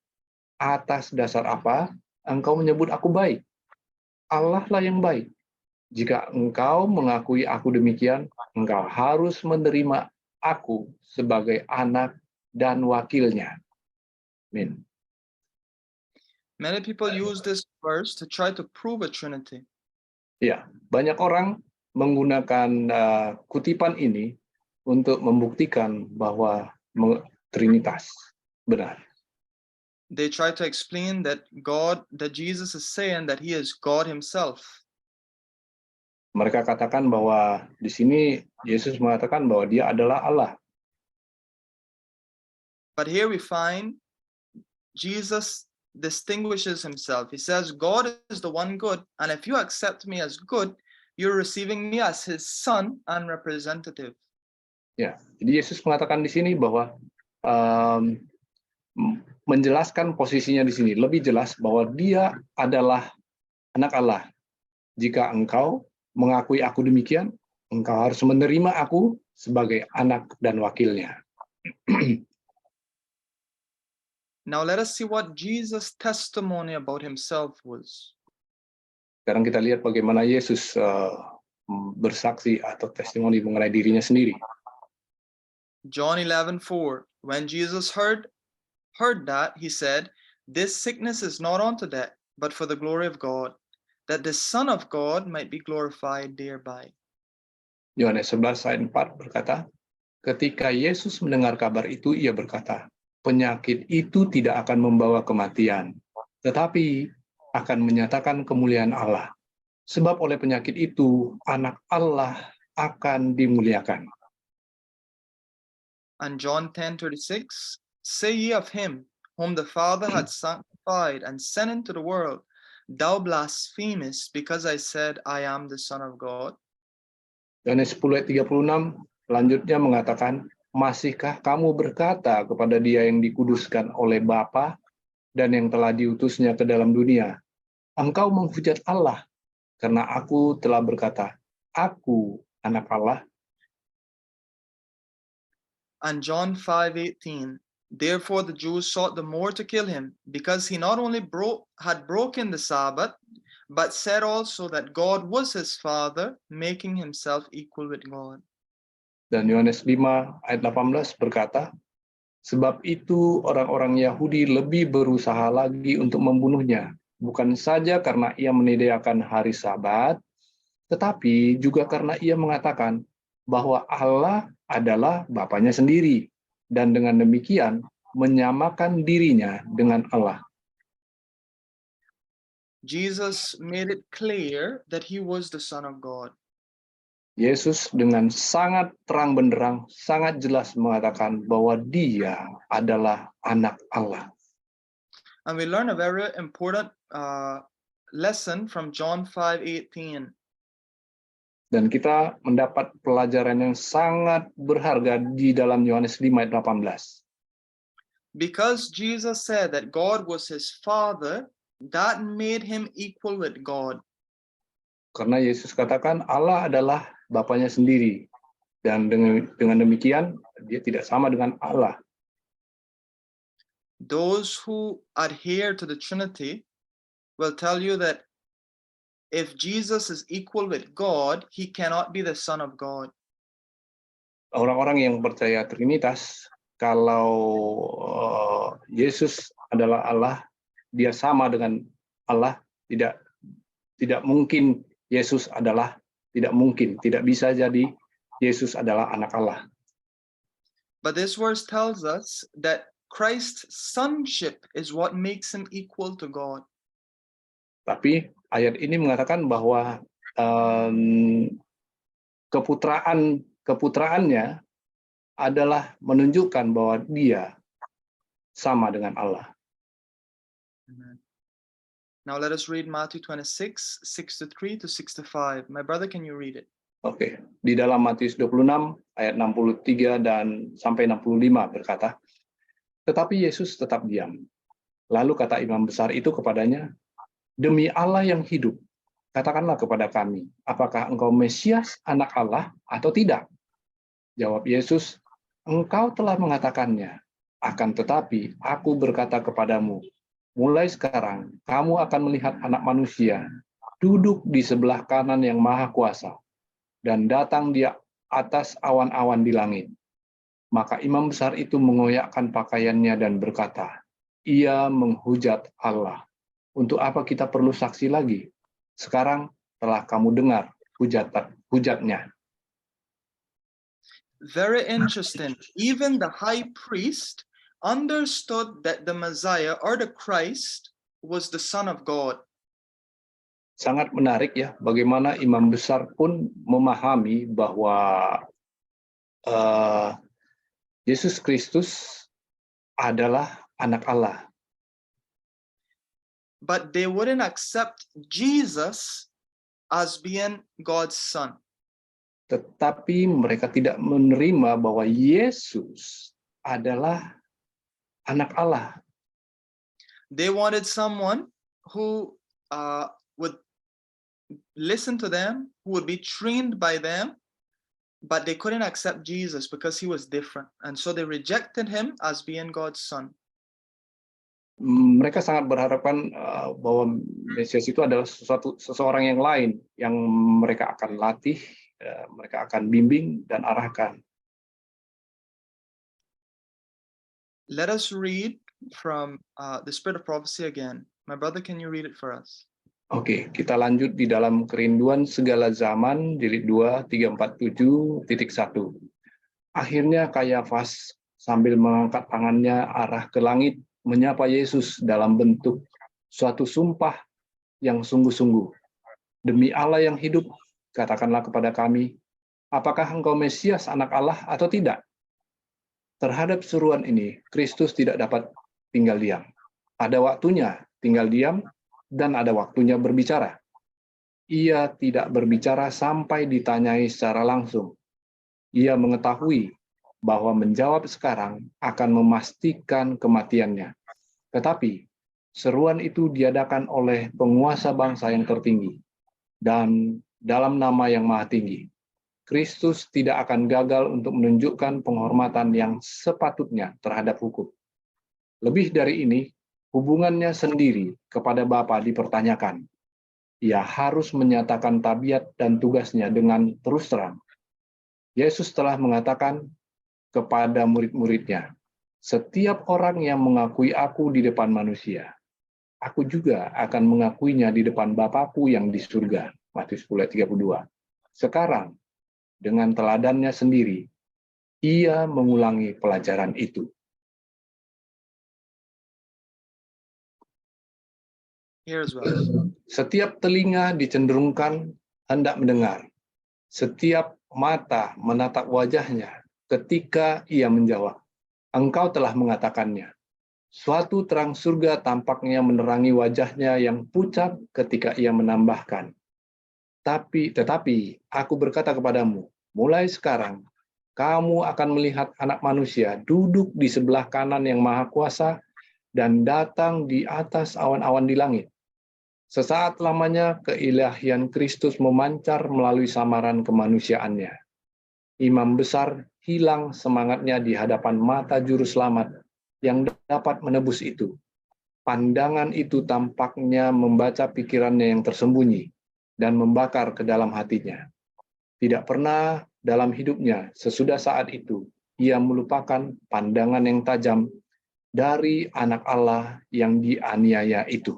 Atas dasar apa engkau menyebut aku baik? Allah lah yang baik. Jika engkau mengakui aku demikian, engkau harus menerima aku sebagai anak dan wakilnya. Amin. Many people use this verse to try to prove a Trinity. Ya, banyak orang menggunakan kutipan ini untuk membuktikan bahwa Trinitas benar. They try to explain that Jesus is saying that he is God himself. Mereka katakan bahwa di sini Yesus mengatakan bahwa dia adalah Allah. But here we find Jesus distinguishes himself. He says, God is the one good, and if you accept me as good, you're receiving me as his son and representative. Ya, jadi Yesus mengatakan di sini bahwa menjelaskan posisinya di sini lebih jelas bahwa dia adalah anak Allah. Jika engkau mengakui aku demikian, engkau harus menerima aku sebagai anak dan wakilnya. Now let us see what Jesus' testimony about himself was. Sekarang kita lihat bagaimana Yesus bersaksi atau testimoni mengenai dirinya sendiri. John 11:4. When Jesus heard that, he said, this sickness is not unto death, but for the glory of God, that the Son of God might be glorified thereby. Yohanes 11 ayat 4 berkata, ketika Yesus mendengar kabar itu, ia berkata, penyakit itu tidak akan membawa kematian, tetapi akan menyatakan kemuliaan Allah. Sebab oleh penyakit itu, anak Allah akan dimuliakan. And John 10:36, say ye of him, whom the Father had sanctified and sent into the world, thou blasphemest, because I said, I am the Son of God. Yohanes 10 ayat 36, selanjutnya mengatakan, masihkah kamu berkata kepada dia yang dikuduskan oleh Bapa dan yang telah diutusnya ke dalam dunia, engkau menghujat Allah karena aku telah berkata, aku anak Allah. And John 5:18, therefore the Jews sought the more to kill him, because he not only had broken the Sabbath, but said also that God was his father, making himself equal with God. Dan Yohanes 5 ayat 18 berkata, sebab itu orang-orang Yahudi lebih berusaha lagi untuk membunuhnya, bukan saja karena ia menyediakan hari Sabat, tetapi juga karena ia mengatakan bahwa Allah adalah Bapanya sendiri, dan dengan demikian menyamakan dirinya dengan Allah. Jesus made it clear that he was the Son of God. Yesus dengan sangat terang benderang, sangat jelas mengatakan bahwa dia adalah anak Allah. And we learn a very important lesson from John 5:18. Dan kita mendapat pelajaran yang sangat berharga di dalam Yohanes 5 ayat 18. Because Jesus said that God was his father, that made him equal with God. Karena Yesus katakan Allah adalah Bapanya sendiri. Dan dengan demikian dia tidak sama dengan Allah. Those who adhere to the Trinity will tell you that if Jesus is equal with God, he cannot be the Son of God. Orang-orang yang percaya Trinitas, kalau Yesus adalah Allah, dia sama dengan Allah, tidak mungkin Yesus adalah, tidak bisa jadi Yesus adalah anak Allah. But this verse tells us that Christ's sonship is what makes him equal to God. Tapi ayat ini mengatakan bahwa keputraannya adalah menunjukkan bahwa dia sama dengan Allah. Amen. Now let us read Matthew 26, 63 to 65. My brother, can you read it? Oke, di dalam Matius 26 ayat 63 dan sampai 65 berkata, tetapi Yesus tetap diam. Lalu kata imam besar itu kepadanya, demi Allah yang hidup, katakanlah kepada kami, apakah engkau Mesias, anak Allah, atau tidak? Jawab Yesus, engkau telah mengatakannya, akan tetapi aku berkata kepadamu, mulai sekarang kamu akan melihat Anak Manusia duduk di sebelah kanan yang Maha Kuasa dan datang di atas awan-awan di langit. Maka imam besar itu mengoyakkan pakaiannya dan berkata, ia menghujat Allah. Untuk apa kita perlu saksi lagi? Sekarang telah kamu dengar hujatnya. Very interesting. Even the high priest understood that the Messiah or the Christ was the Son of God. Sangat menarik ya, bagaimana imam besar pun memahami bahwa Yesus Kristus adalah anak Allah. But they wouldn't accept Jesus as being God's son. Tetapi mereka tidak menerima bahwa Yesus adalah anak Allah. They wanted someone who would listen to them, who would be trained by them, but they couldn't accept Jesus because he was different. And so they rejected him as being God's son. Mereka sangat berharapkan bahwa Mesias itu adalah seseorang yang lain yang mereka akan latih, mereka akan bimbing dan arahkan. Let us read from the Spirit of Prophecy again. My brother, can you read it for us? Oke, kita lanjut di dalam Kerinduan Segala Zaman, jilid 2, 347.1. Akhirnya Kayafas sambil mengangkat tangannya arah ke langit, menyapa Yesus dalam bentuk suatu sumpah yang sungguh-sungguh. Demi Allah yang hidup, katakanlah kepada kami, apakah engkau Mesias anak Allah atau tidak? Terhadap seruan ini, Kristus tidak dapat tinggal diam. Ada waktunya tinggal diam, dan ada waktunya berbicara. Ia tidak berbicara sampai ditanyai secara langsung. Ia mengetahui bahwa menjawab sekarang akan memastikan kematiannya. Tetapi Seruan itu diadakan oleh penguasa bangsa yang tertinggi dan dalam nama yang maha tinggi. Kristus tidak akan gagal untuk menunjukkan penghormatan yang sepatutnya terhadap hukum. Lebih dari ini, hubungannya sendiri kepada Bapa dipertanyakan. Ia harus menyatakan tabiat dan tugasnya dengan terus terang. Yesus telah mengatakan kepada murid-muridnya, "Setiap orang yang mengakui aku di depan manusia, aku juga akan mengakuinya di depan Bapakku yang di surga." Matius 10:32. Sekarang, dengan teladannya sendiri, ia mengulangi pelajaran itu. Here as well. Setiap telinga dicenderungkan hendak mendengar. Setiap mata menatap wajahnya ketika ia menjawab, "Engkau telah mengatakannya." Suatu terang surga tampaknya menerangi wajahnya yang pucat ketika ia menambahkan, Tetapi aku berkata kepadamu, mulai sekarang, kamu akan melihat Anak Manusia duduk di sebelah kanan yang Maha Kuasa dan datang di atas awan-awan di langit." Sesaat lamanya keilahian Kristus memancar melalui samaran kemanusiaannya. Imam besar hilang semangatnya di hadapan mata juru selamat yang dapat menebus itu. Pandangan itu tampaknya membaca pikirannya yang tersembunyi dan membakar ke dalam hatinya. Tidak pernah dalam hidupnya sesudah saat itu ia melupakan pandangan yang tajam dari Anak Allah yang dianiaya itu.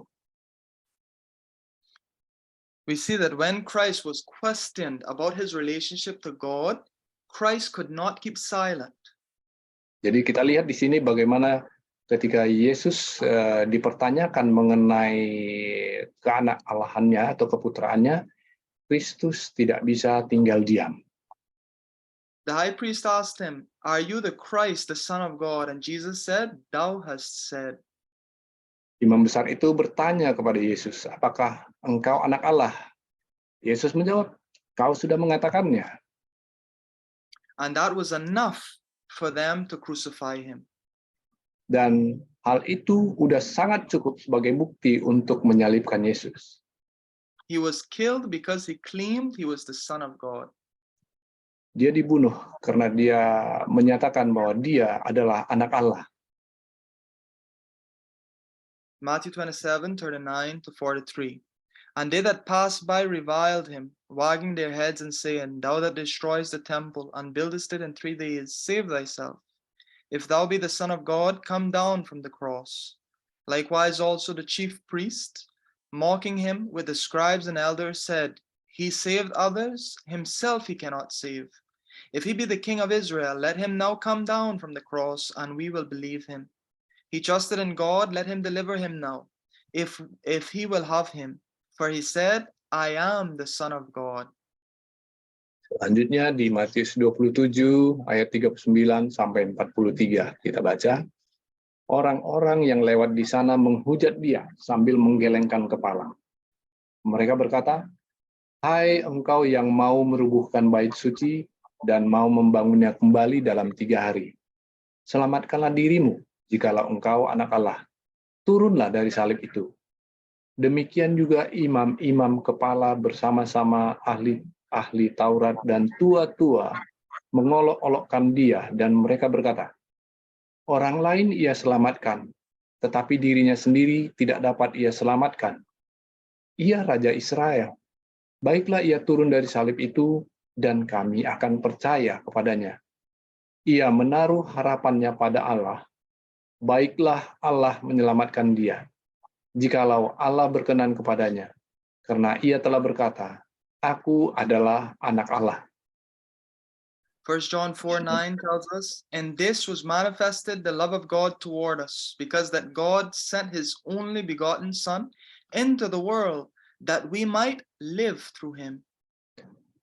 We see that when Christ was questioned about his relationship to God, Christ could not keep silent. Jadi kita lihat di sini bagaimana ketika Yesus dipertanyakan mengenai keanak-Allahannya atau keputraannya, Kristus tidak bisa tinggal diam. The high priest asked him, "Are you the Christ, the Son of God?" And Jesus said, "Thou hast said." Imam besar itu bertanya kepada Yesus, "Apakah engkau anak Allah?" Yesus menjawab, "Kau sudah mengatakannya." And that was enough for them to crucify him. Dan hal itu udah sangat cukup sebagai bukti untuk menyalibkan Yesus. He was killed because he claimed he was the Son of God. Dia dibunuh karena dia menyatakan bahwa dia adalah anak Allah. Matthew 27:39-43. And they that passed by reviled him, wagging their heads and saying, "Thou that destroyest the temple and buildest it in 3 days, save thyself. If thou be the Son of God, come down from the cross." Likewise also the chief priests, mocking him with the scribes and elders, said, "He saved others, himself he cannot save. If he be the King of Israel, let him now come down from the cross, and we will believe him. He trusted in God, let him deliver him now, if he will have him. For he said, I am the Son of God." Selanjutnya di Matius 27 ayat 39 sampai 43 kita baca, orang-orang yang lewat di sana menghujat dia sambil menggelengkan kepala. Mereka berkata, "Hai engkau yang mau merubuhkan bait suci dan mau membangunnya kembali dalam 3 hari. Selamatkanlah dirimu jikalau engkau anak Allah. Turunlah dari salib itu." Demikian juga imam-imam kepala bersama-sama ahli Taurat dan tua-tua mengolok-olokkan dia dan mereka berkata, "Orang lain ia selamatkan, tetapi dirinya sendiri tidak dapat ia selamatkan. Ia Raja Israel. Baiklah ia turun dari salib itu dan kami akan percaya kepadanya. Ia menaruh harapannya pada Allah. Baiklah Allah menyelamatkan dia, jikalau Allah berkenan kepadanya, karena ia telah berkata, Aku adalah anak Allah." 1 John 4:9 tells us, "In this was manifested the love of God toward us, because that God sent his only begotten Son into the world, that we might live through him."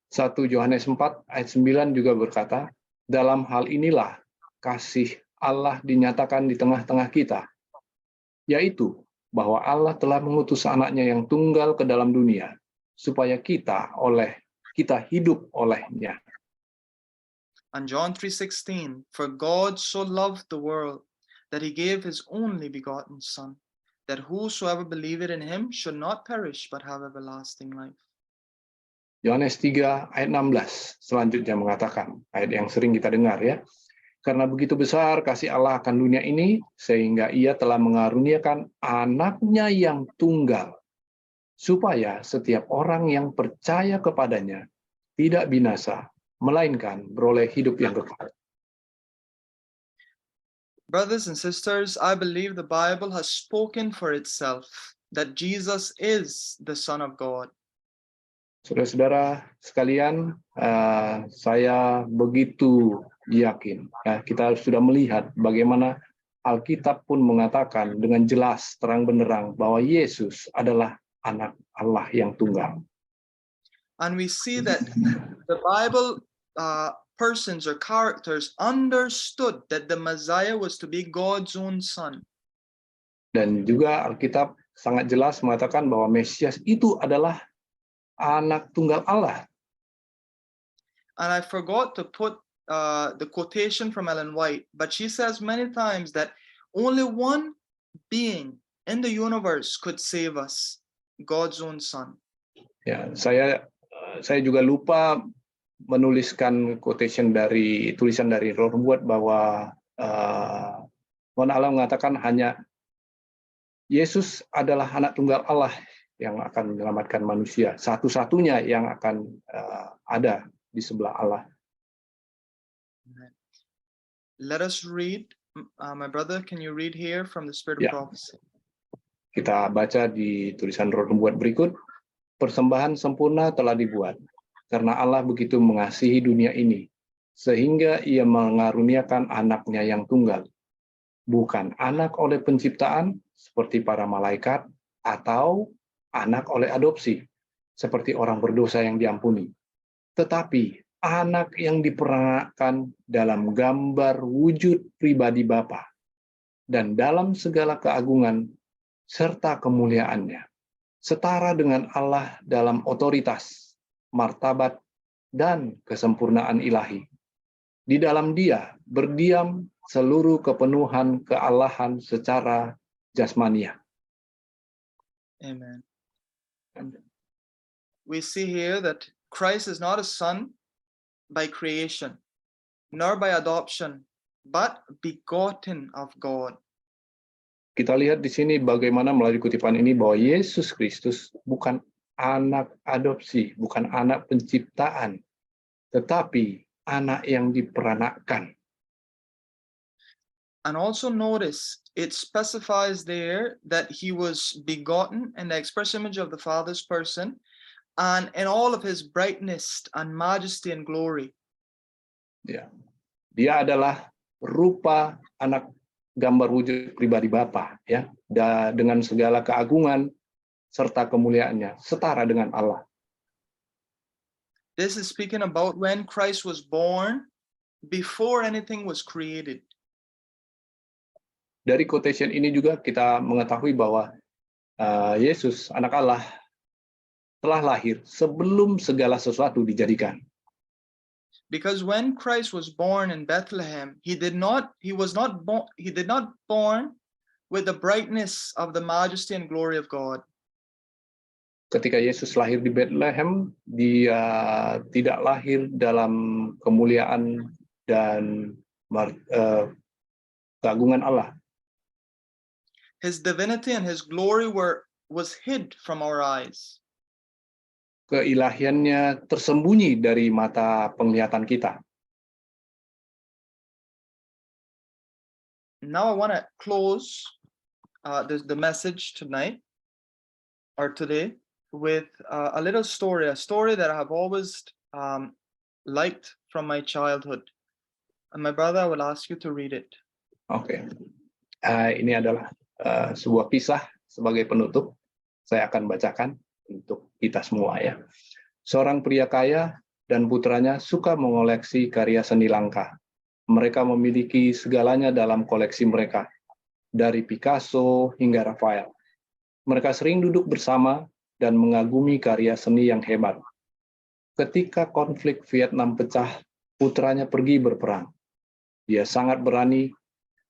1 Yohanes 4 ayat 9 juga berkata, "Dalam hal inilah kasih Allah dinyatakan di tengah-tengah kita, yaitu bahwa Allah telah mengutus anaknya yang tunggal ke dalam dunia, supaya kita hidup olehnya." And John 3:16, "For God so loved the world, that he gave his only begotten Son, that whosoever believeth in him should not perish but have everlasting life. Yohanes 3 ayat 16 selanjutnya mengatakan, ayat yang sering kita dengar ya. Karena begitu besar kasih Allah akan dunia ini, sehingga ia telah mengaruniakan anaknya yang tunggal, supaya setiap orang yang percaya kepadanya tidak binasa, melainkan beroleh hidup yang kekal. Brothers and sisters, I believe the Bible has spoken for itself, that Jesus is the Son of God. Saudara-saudara sekalian, saya begitu yakin. Kita sudah melihat bagaimana Alkitab pun mengatakan dengan jelas, terang benderang, bahwa Yesus adalah anak Allah yang tunggal. And we see that the Bible persons or characters understood that the Messiah was to be God's own son. Dan juga Alkitab sangat jelas mengatakan bahwa Mesias itu adalah anak tunggal Allah. And I forgot to put the quotation from Ellen White, but she says many times that only one being in the universe could save us, God's own son. Ya, saya juga lupa menuliskan tulisan dari Roh Nubuat bahwa Allah mengatakan hanya Yesus adalah anak tunggal Allah yang akan menyelamatkan manusia, satu-satunya yang akan ada di sebelah Allah. Let us read, my brother, can you read here from the Spirit of Prophecy? Kita baca di tulisan Roh Nubuat berikut. Persembahan sempurna telah dibuat, karena Allah begitu mengasihi dunia ini, sehingga ia mengaruniakan anaknya yang tunggal, bukan anak oleh penciptaan, seperti para malaikat, atau anak oleh adopsi, seperti orang berdosa yang diampuni, tetapi anak yang diperanakkan dalam gambar wujud pribadi Bapa, dan dalam segala keagungan serta kemuliaannya, setara dengan Allah dalam otoritas, martabat, dan kesempurnaan ilahi. Di dalam Dia berdiam seluruh kepenuhan kealahan secara jasmania. Amen. And we see here that Christ is not a son by creation, nor by adoption, but begotten of God. Kita lihat di sini bagaimana melalui kutipan ini bahwa Yesus Kristus bukan anak adopsi, bukan anak penciptaan, tetapi anak yang diperanakkan. And also notice, it specifies there that he was begotten in the express image of the Father's person, and in all of his brightness and majesty and glory. Ya, dia adalah rupa anak gambar wujud pribadi Bapa, ya, dengan segala keagungan serta kemuliaannya, setara dengan Allah. This is speaking about when Christ was born, before anything was created. Dari quotation ini juga kita mengetahui bahwa Yesus, anak Allah, telah lahir sebelum segala sesuatu dijadikan. Because when Christ was born in Bethlehem, he did not born with the brightness of the majesty and glory of God. Ketika Yesus lahir di Bethlehem, dia tidak lahir dalam kemuliaan dan keagungan Allah. His divinity and his glory was hid from our eyes. Keilahiannya tersembunyi dari mata penglihatan kita. Now I want to close the message tonight or today with a little story, a story that I have always liked from my childhood. And my brother, I will ask you to read it. Oke. Ini adalah sebuah kisah sebagai penutup. Saya akan bacakan untuk kita semua, ya. Seorang pria kaya dan putranya suka mengoleksi karya seni langka. Mereka memiliki segalanya dalam koleksi mereka, dari Picasso hingga Raphael. Mereka sering duduk bersama dan mengagumi karya seni yang hebat. Ketika konflik Vietnam pecah, putranya pergi berperang. Dia sangat berani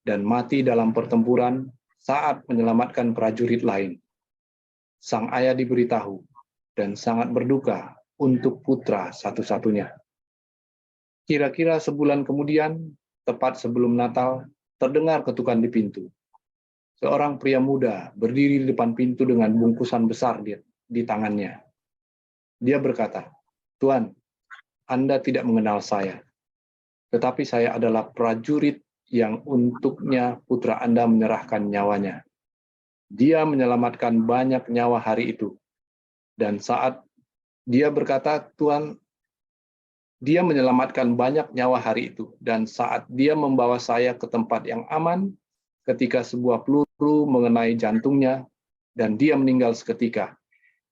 dan mati dalam pertempuran saat menyelamatkan prajurit lain. Sang ayah diberitahu dan sangat berduka untuk putra satu-satunya. Kira-kira sebulan kemudian, tepat sebelum Natal, terdengar ketukan di pintu. Seorang pria muda berdiri di depan pintu dengan bungkusan besar di tangannya. Dia berkata, "Tuan, Anda tidak mengenal saya, tetapi saya adalah prajurit yang untuknya putra Anda menyerahkan nyawanya. Dia menyelamatkan banyak nyawa hari itu. Dan saat dia berkata, Tuan, dia menyelamatkan banyak nyawa hari itu. Dan saat dia membawa saya ke tempat yang aman, ketika sebuah peluru mengenai jantungnya, dan dia meninggal seketika.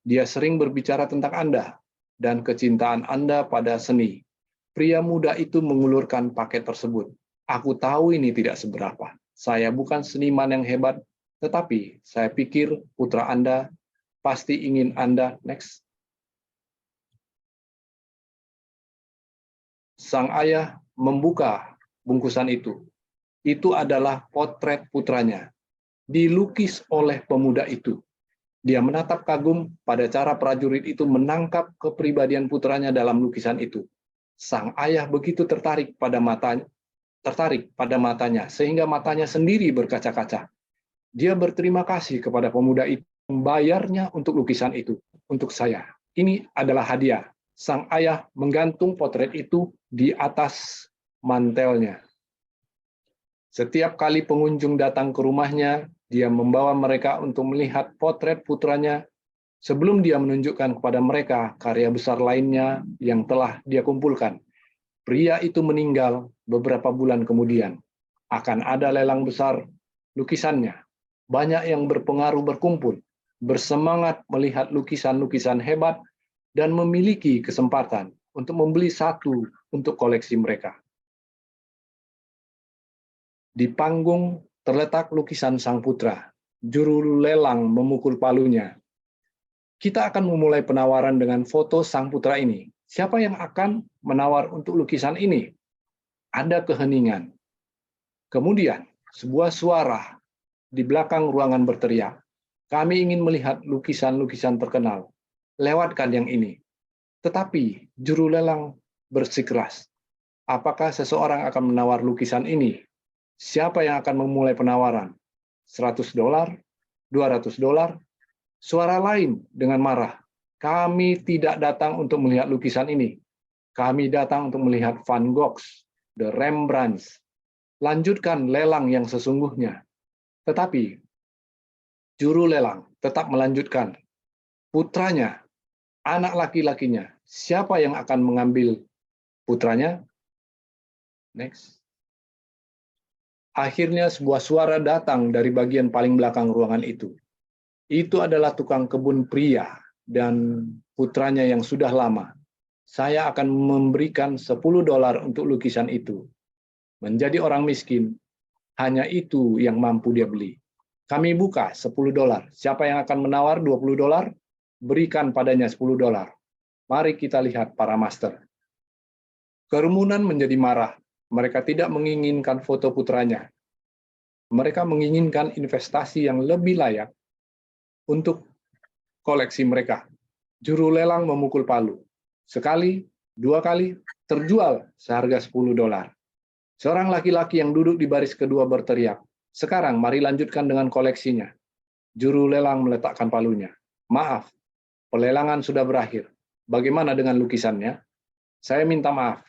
Dia sering berbicara tentang Anda dan kecintaan Anda pada seni. Pria muda itu mengulurkan paket tersebut. Aku tahu ini tidak seberapa. Saya bukan seniman yang hebat, tetapi saya pikir putra Anda pasti ingin Anda next." Sang ayah membuka bungkusan itu. Itu adalah potret putranya, dilukis oleh pemuda itu. Dia menatap kagum pada cara prajurit itu menangkap kepribadian putranya dalam lukisan itu. Sang ayah begitu tertarik pada matanya, sehingga matanya sendiri berkaca-kaca. Dia berterima kasih kepada pemuda itu, membayarnya untuk lukisan itu, untuk saya. Ini adalah hadiah. Sang ayah menggantung potret itu di atas mantelnya. Setiap kali pengunjung datang ke rumahnya, dia membawa mereka untuk melihat potret putranya sebelum dia menunjukkan kepada mereka karya besar lainnya yang telah dia kumpulkan. Pria itu meninggal beberapa bulan kemudian. Akan ada lelang besar lukisannya. Banyak yang berpengaruh berkumpul, bersemangat melihat lukisan-lukisan hebat, dan memiliki kesempatan untuk membeli satu untuk koleksi mereka. Di panggung terletak lukisan sang putra. Juru lelang memukul palunya. Kita akan memulai penawaran dengan foto sang putra ini. Siapa yang akan menawar untuk lukisan ini? Ada keheningan. Kemudian, sebuah suara di belakang ruangan berteriak, "Kami ingin melihat lukisan-lukisan terkenal. Lewatkan yang ini." Tetapi juru lelang bersikeras, "Apakah seseorang akan menawar lukisan ini? Siapa yang akan memulai penawaran? $100? $200? Suara lain dengan marah, "Kami tidak datang untuk melihat lukisan ini. Kami datang untuk melihat Van Gogh, The Rembrandts. Lanjutkan lelang yang sesungguhnya." Tetapi juru lelang tetap melanjutkan. Putranya, anak laki-lakinya, siapa yang akan mengambil putranya? Next. Akhirnya sebuah suara datang dari bagian paling belakang ruangan itu. Itu adalah tukang kebun pria dan putranya yang sudah lama. "Saya akan memberikan $10 untuk lukisan itu." Menjadi orang miskin, hanya itu yang mampu dia beli. "Kami buka $10. Siapa yang akan menawar $20? Berikan padanya $10. Mari kita lihat para master." Kerumunan menjadi marah. Mereka tidak menginginkan foto putranya. Mereka menginginkan investasi yang lebih layak untuk koleksi mereka. Juru lelang memukul palu. Sekali, dua kali, terjual seharga $10. Seorang laki-laki yang duduk di baris kedua berteriak, "Sekarang mari lanjutkan dengan koleksinya." Juru lelang meletakkan palunya. "Maaf, pelelangan sudah berakhir. Bagaimana dengan lukisannya?" "Saya minta maaf.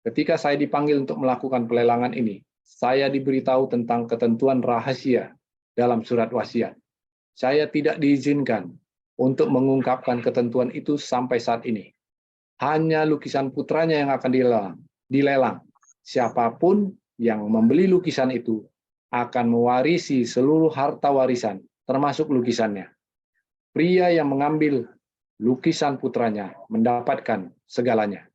Ketika saya dipanggil untuk melakukan pelelangan ini, saya diberitahu tentang ketentuan rahasia dalam surat wasiat. Saya tidak diizinkan untuk mengungkapkan ketentuan itu sampai saat ini. Hanya lukisan putranya yang akan dilelang. Siapapun yang membeli lukisan itu akan mewarisi seluruh harta warisan, termasuk lukisannya. Pria yang mengambil lukisan putranya mendapatkan segalanya."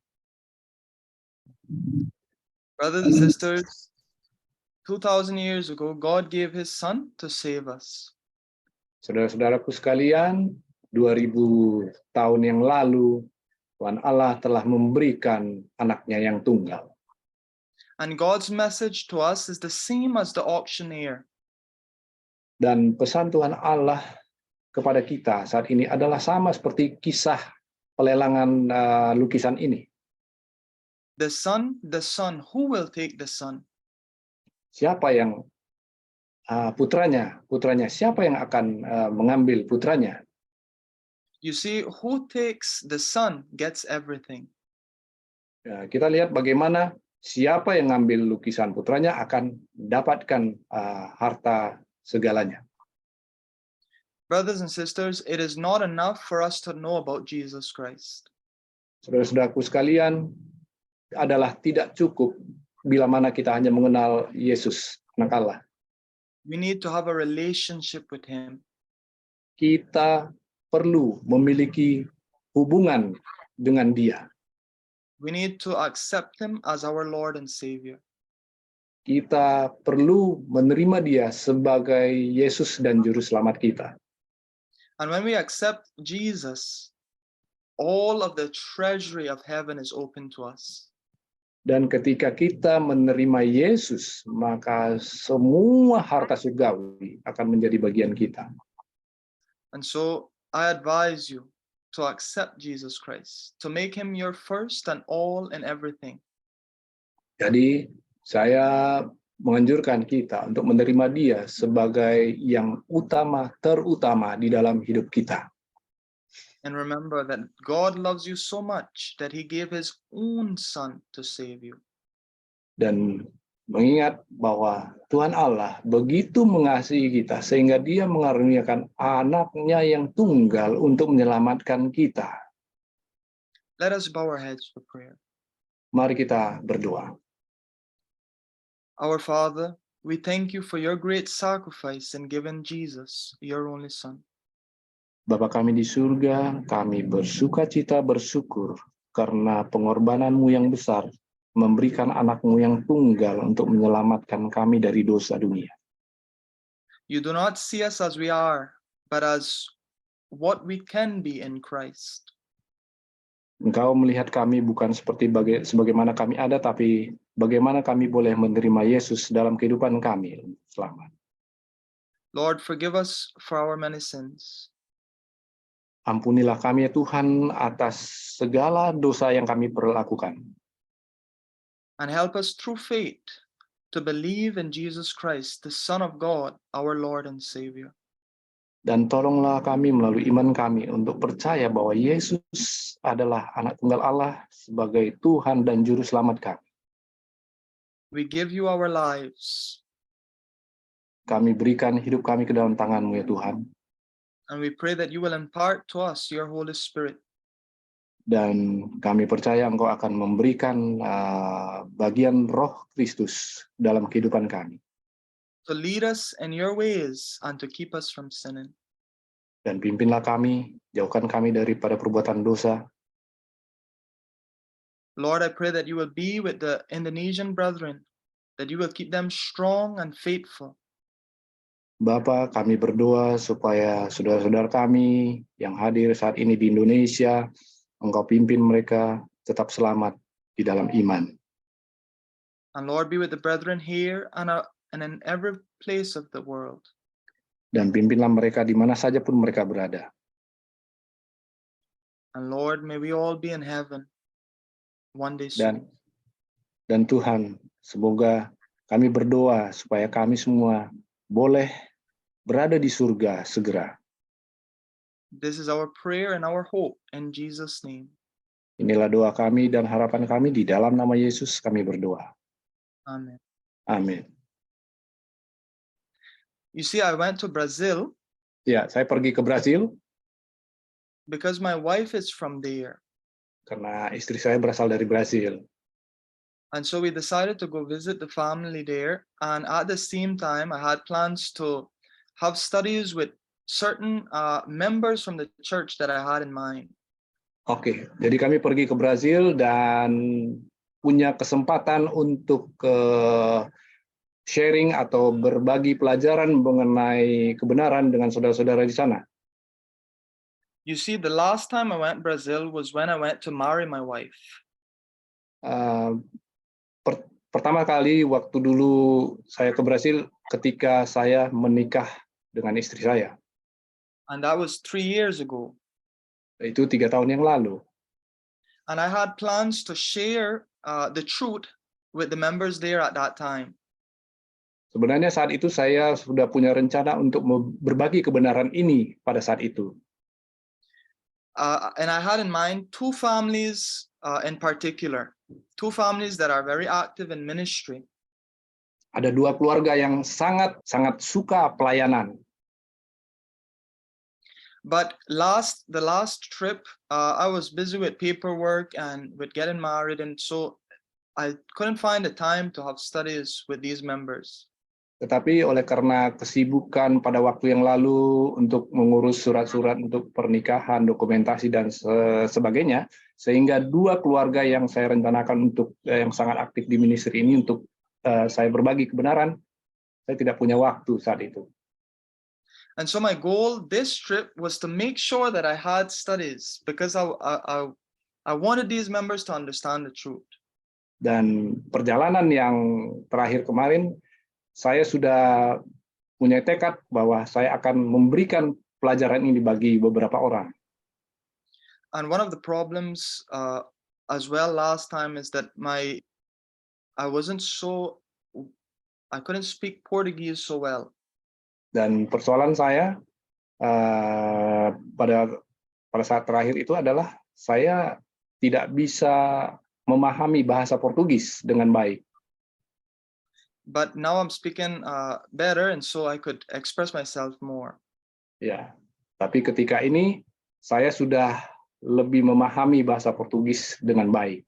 Brothers and sisters, 2,000 years ago, God gave his son to save us. Saudara-saudaraku sekalian, 2000 tahun yang lalu, Tuhan Allah telah memberikan anaknya yang tunggal. And God's message to us is the same as the auctioneer. Dan pesan Tuhan Allah kepada kita saat ini adalah sama seperti kisah pelelangan lukisan ini. The son, who will take the son? Siapa yang putranya? Siapa yang akan mengambil putranya? You see, who takes the son gets everything. Ya, kita lihat bagaimana siapa yang ngambil lukisan putranya akan dapatkan harta segalanya. Brothers and sisters, it is not enough for us to know about Jesus Christ. Saudara-saudaraku sekalian, adalah tidak cukup bila mana kita hanya mengenal Yesus, Anak Allah. We need to have a relationship with him. Kita perlu memiliki hubungan dengan Dia. We need to accept him as our Lord and Savior. Kita perlu menerima Dia sebagai Yesus dan Juru Selamat kita. And when we accept Jesus, all of the treasury of heaven is open to us. Dan ketika kita menerima Yesus, maka semua harta surgawi akan menjadi bagian kita. And so I advise you to accept Jesus Christ, to make him your first and all and everything. Jadi saya menganjurkan kita untuk menerima Dia sebagai yang terutama di dalam hidup kita. And remember that God loves you so much that he gave his own son to save you. Dan mengingat bahwa Tuhan Allah begitu mengasihi kita sehingga Dia mengaruniakan anaknya yang tunggal untuk menyelamatkan kita. Let us bow our heads for prayer. Mari kita berdoa. Our Father, we thank you for your great sacrifice in giving Jesus, your only son. Bapa kami di surga, kami bersukacita bersyukur karena pengorbananmu yang besar memberikan anakmu yang tunggal untuk menyelamatkan kami dari dosa dunia. You do not see us as we are, but as what we can be in Christ. Engkau melihat kami bukan sebagaimana kami ada, tapi bagaimana kami boleh menerima Yesus dalam kehidupan kami. Selamat. Lord, forgive us for our many sins. Ampunilah kami ya Tuhan atas segala dosa yang kami perlakukan. And help us through faith to believe in Jesus Christ, the Son of God, our Lord and Savior. Dan tolonglah kami melalui iman kami untuk percaya bahwa Yesus adalah anak tunggal Allah sebagai Tuhan dan Juru Selamat kami. We give you our lives, Kami berikan hidup kami ke dalam tangan-Mu ya Tuhan. and we pray that you will impart to us your Holy Spirit Dan kami percaya Engkau akan memberikan bagian Roh Kristus dalam kehidupan kami. to lead us in your ways and to keep us from sinning. Dan pimpinlah kami, jauhkan kami daripada perbuatan dosa. Lord, I pray that you will be with the Indonesian brethren, that you will keep them strong and faithful. Bapa, kami berdoa supaya saudara-saudara kami yang hadir saat ini di Indonesia, Engkau pimpin mereka tetap selamat di dalam iman. And Lord, be with the brethren here and in every place of the world. Dan pimpinlah mereka di mana saja pun mereka berada. And Lord, may we all be in heaven one day soon. Dan Tuhan, semoga kami berdoa supaya kami semua boleh berada di surga segera. This is our prayer and our hope in Jesus' name. Inilah doa kami dan harapan kami di dalam nama Yesus kami berdoa. Amen. Amin. You see, I went to Brazil Ya, saya pergi ke Brasil because my wife is from there. karena istri saya berasal dari Brasil. And so we decided to go visit the family there. And at the same time, I had plans to have studies with certain members from the church that I had in mind. Oke, jadi kami pergi ke Brasil dan punya kesempatan untuk sharing atau berbagi pelajaran mengenai kebenaran dengan saudara-saudara di sana. You see, the last time I went to Brazil was when I went to marry my wife. Pertama kali waktu dulu saya ke Brasil ketika saya menikah dengan istri saya. and that was 3 years ago. Itu 3 tahun yang lalu. And I had plans to share the truth with the members there at that time. Sebenarnya saat itu saya sudah punya rencana untuk berbagi kebenaran ini pada saat itu. And I had in mind two families in particular, two families that are very active in ministry. Ada 2 keluarga yang sangat suka pelayanan. But the last trip, I was busy with paperwork and with getting married, and so I couldn't find the time to have studies with these members. Tetapi oleh karena kesibukan pada waktu yang lalu untuk mengurus surat-surat untuk pernikahan, dokumentasi dan sebagainya, sehingga 2 keluarga yang saya rencanakan untuk yang sangat aktif di ministry ini untuk saya berbagi kebenaran, saya tidak punya waktu saat itu. And so my goal this trip was to make sure that I had studies, because I wanted these members to understand the truth. Dan perjalanan yang terakhir kemarin, saya sudah punya tekad bahwa saya akan memberikan pelajaran ini bagi beberapa orang. And one of the problems as well last time is that I couldn't speak Portuguese so well. Dan persoalan saya pada saat terakhir itu adalah saya tidak bisa memahami bahasa Portugis dengan baik. But now I'm speaking better, and so I could express myself more. Ya, tapi ketika ini saya sudah lebih memahami bahasa Portugis dengan baik.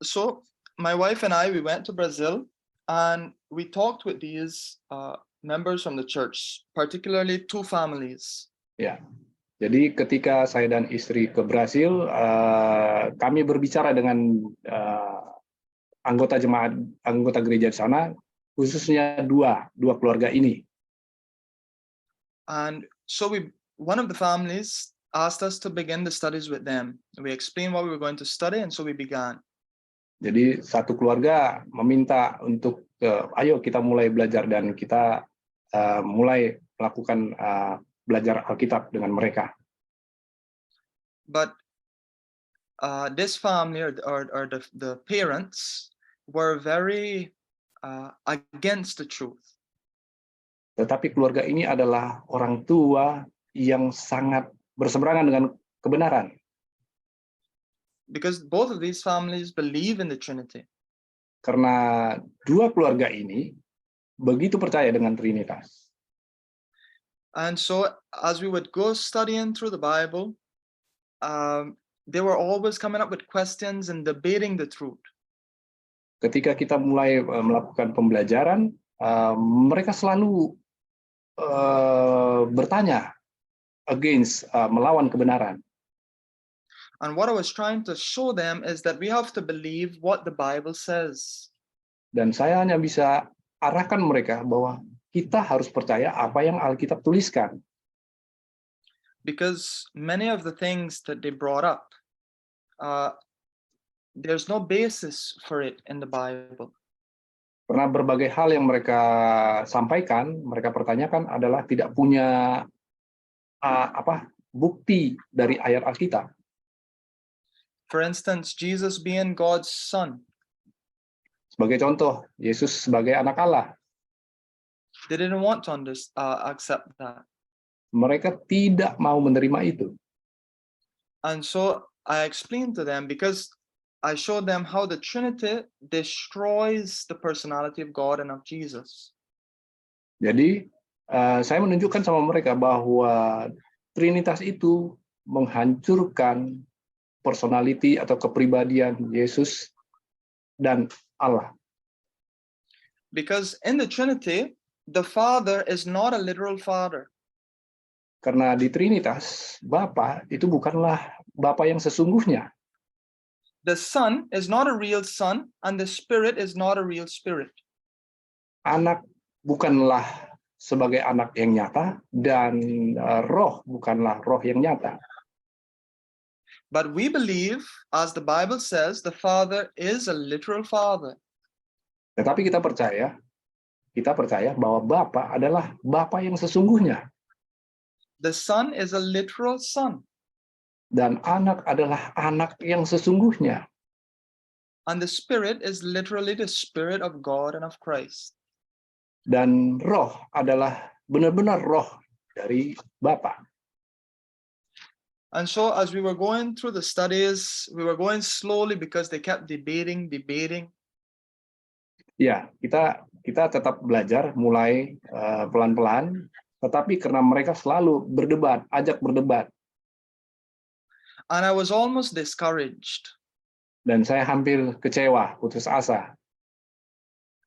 So my wife and I, we went to Brazil, and we talked with these members from the church, particularly 2 families. Ya, jadi ketika saya dan istri ke Brasil, kami berbicara dengan anggota gereja di sana, khususnya dua keluarga ini. And so one of the families asked us to begin the studies with them. We explained what we were going to study, and so we began. Jadi satu keluarga meminta untuk ayo kita mulai belajar, dan kita mulai melakukan belajar Alkitab dengan mereka. But this family or the parents were very against the truth. Tetapi keluarga ini adalah orang tua yang sangat berseberangan dengan kebenaran. Because both of these families believe in the Trinity. Karena 2 keluarga ini begitu percaya dengan Trinitas. And so as we would go studying through the Bible, they were always coming up with questions and debating the truth. Ketika kita mulai melakukan pembelajaran, mereka selalu bertanya melawan kebenaran. And what I was trying to show them is that we have to believe what the Bible says. Dan saya hanya bisa arahkan mereka bahwa kita harus percaya apa yang Alkitab tuliskan. Because many of the things that they brought up, there's no basis for it in the Bible. Karena berbagai hal yang mereka sampaikan, mereka pertanyakan adalah tidak punya bukti dari ayat Alkitab. For instance, Jesus being God's son. Sebagai contoh, Yesus sebagai anak Allah. They didn't want to accept that. Mereka tidak mau menerima itu. And so I explained to them, because I showed them how the Trinity destroys the personality of God and of Jesus. Jadi saya menunjukkan sama mereka bahwa Trinitas itu menghancurkan personality atau kepribadian Yesus dan Allah. Because in the Trinity, the Father is not a literal father. Karena di Trinitas, Bapa itu bukanlah Bapa yang sesungguhnya. The Son is not a real son, and the Spirit is not a real spirit. Anak bukanlah sebagai anak yang nyata, dan roh bukanlah roh yang nyata. But we believe, as the Bible says, the Father is a literal father. Tetapi kita percaya kita percaya bahwa Bapa adalah Bapa yang sesungguhnya The Son is a literal son, dan anak adalah anak yang sesungguhnya. and the Spirit is literally the Spirit of God and of Christ. Dan roh adalah benar-benar roh dari Bapa. And so as we were going through the studies, we were going slowly because they kept debating. Ya, kita tetap belajar mulai pelan-pelan, tetapi karena mereka selalu berdebat, ajak berdebat, And I was almost discouraged. dan saya hampir kecewa, putus asa.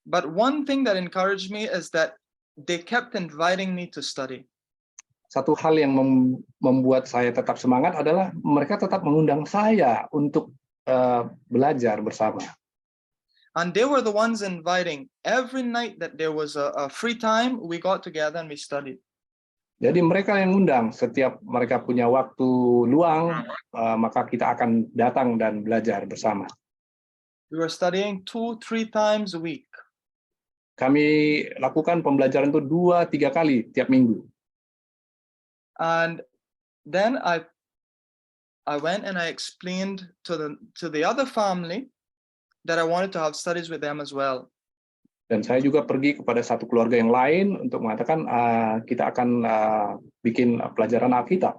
But one thing that encouraged me is that they kept inviting me to study. Satu hal yang membuat saya tetap semangat adalah mereka tetap mengundang saya untuk belajar bersama. And they were the ones inviting. Every night that there was a free time, we got together and we studied. Jadi mereka yang undang, setiap mereka punya waktu luang, maka kita akan datang dan belajar bersama. We were studying 2-3 times a week. Kami lakukan pembelajaran itu 2-3 kali tiap minggu. And then I went and I explained to the other family that I wanted to have studies with them as well. Dan saya juga pergi kepada satu keluarga yang lain untuk mengatakan kita akan bikin pelajaran Alkitab.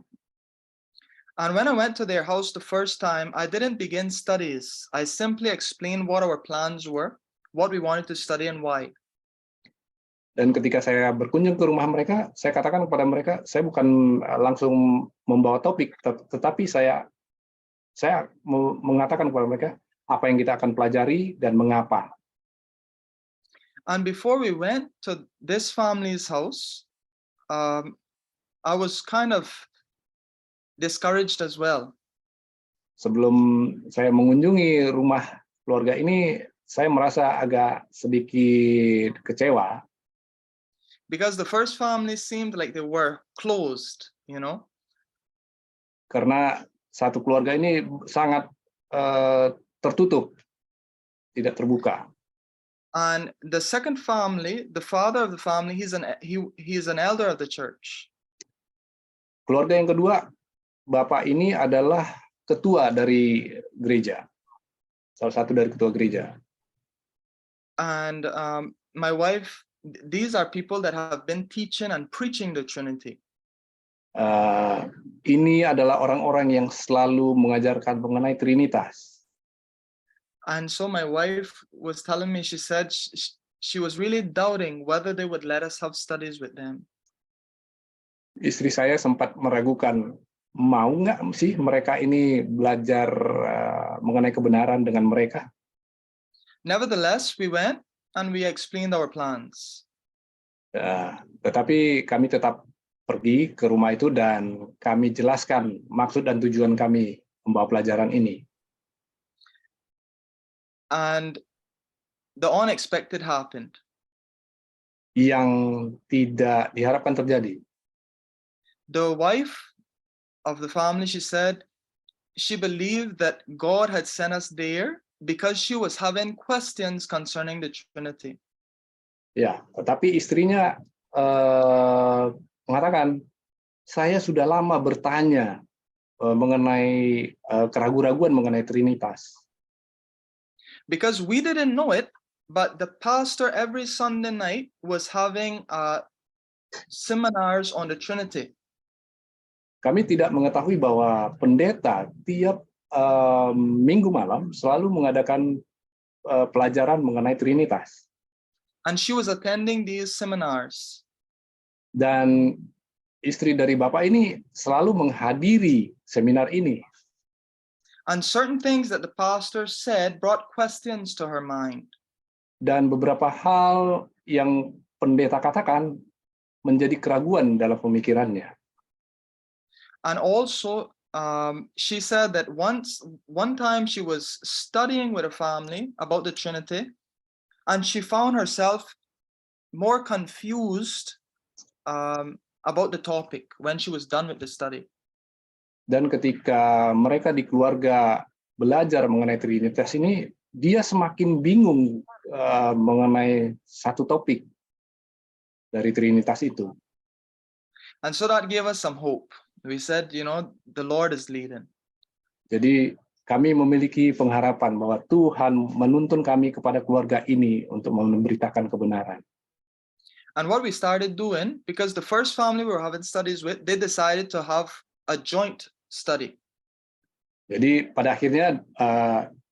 And when I went to their house the first time, I didn't begin studies. I simply explained what our plans were, what we wanted to study and why. Dan ketika saya berkunjung ke rumah mereka, saya katakan kepada mereka, saya bukan langsung membawa topik, tetapi saya mengatakan kepada mereka apa yang kita akan pelajari dan mengapa. And before we went to this family's house, I was kind of discouraged as well. Sebelum saya mengunjungi rumah keluarga ini, saya merasa agak sedikit kecewa. Because the first family seemed like they were closed, you know. Karena satu keluarga ini sangat tertutup, tidak terbuka. And the second family, the father of the family, he's an elder of the church. Keluarga yang kedua, bapak ini adalah ketua dari gereja, salah satu dari ketua gereja. And my wife, these are people that have been teaching and preaching the Trinity. Ini adalah orang-orang yang selalu mengajarkan mengenai Trinitas. And so my wife was telling me, she said she was really doubting whether they would let us have studies with them. Istri saya sempat meragukan, mau nggak sih mereka ini belajar mengenai kebenaran dengan mereka? Nevertheless, we went and we explained our plans. Tetapi kami tetap pergi ke rumah itu dan kami jelaskan maksud dan tujuan kami membawa pelajaran ini. And the unexpected happened. Yang tidak diharapkan terjadi. The wife of the family, she said, she believed that God had sent us there because she was having questions concerning the Trinity. Ya, tetapi istrinya mengatakan, saya sudah lama bertanya mengenai keraguan-raguan mengenai Trinitas. Because we didn't know it, but the pastor every Sunday night was having seminars on the Trinity. Kami tidak mengetahui bahwa pendeta tiap minggu malam selalu mengadakan pelajaran mengenai Trinitas. And she was attending these seminars. Dan istri dari bapak ini selalu menghadiri seminar ini. And certain things that the pastor said brought questions to her mind. Dan beberapa hal yang pendeta katakan menjadi keraguan dalam pemikirannya. And also, she said that one time she was studying with a family about the Trinity, and she found herself more confused about the topic when she was done with the study. Dan ketika mereka di keluarga belajar mengenai Trinitas ini, dia semakin bingung mengenai satu topik. dari Trinitas itu. And so that gave us some hope. We said, the Lord is leading. Jadi kami memiliki pengharapan bahwa Tuhan menuntun kami kepada keluarga ini untuk memberitakan kebenaran. And what we started doing, because the first family we were having studies with, they decided to have a joint study. Jadi pada akhirnya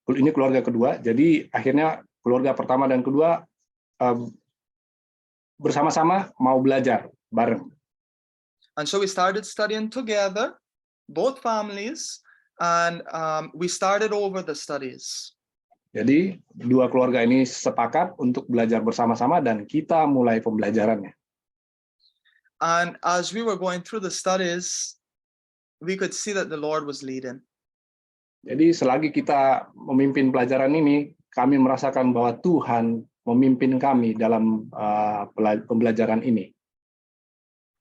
ini keluarga kedua. Jadi akhirnya keluarga pertama dan kedua bersama-sama mau belajar bareng. And so we started studying together, both families, and we started over the studies. Jadi dua keluarga ini sepakat untuk belajar bersama-sama dan kita mulai pembelajarannya. And as we were going through the studies, we could see that the Lord was leading. Jadi selagi kita memimpin pelajaran ini, kami merasakan bahwa Tuhan memimpin kami dalam pembelajaran ini.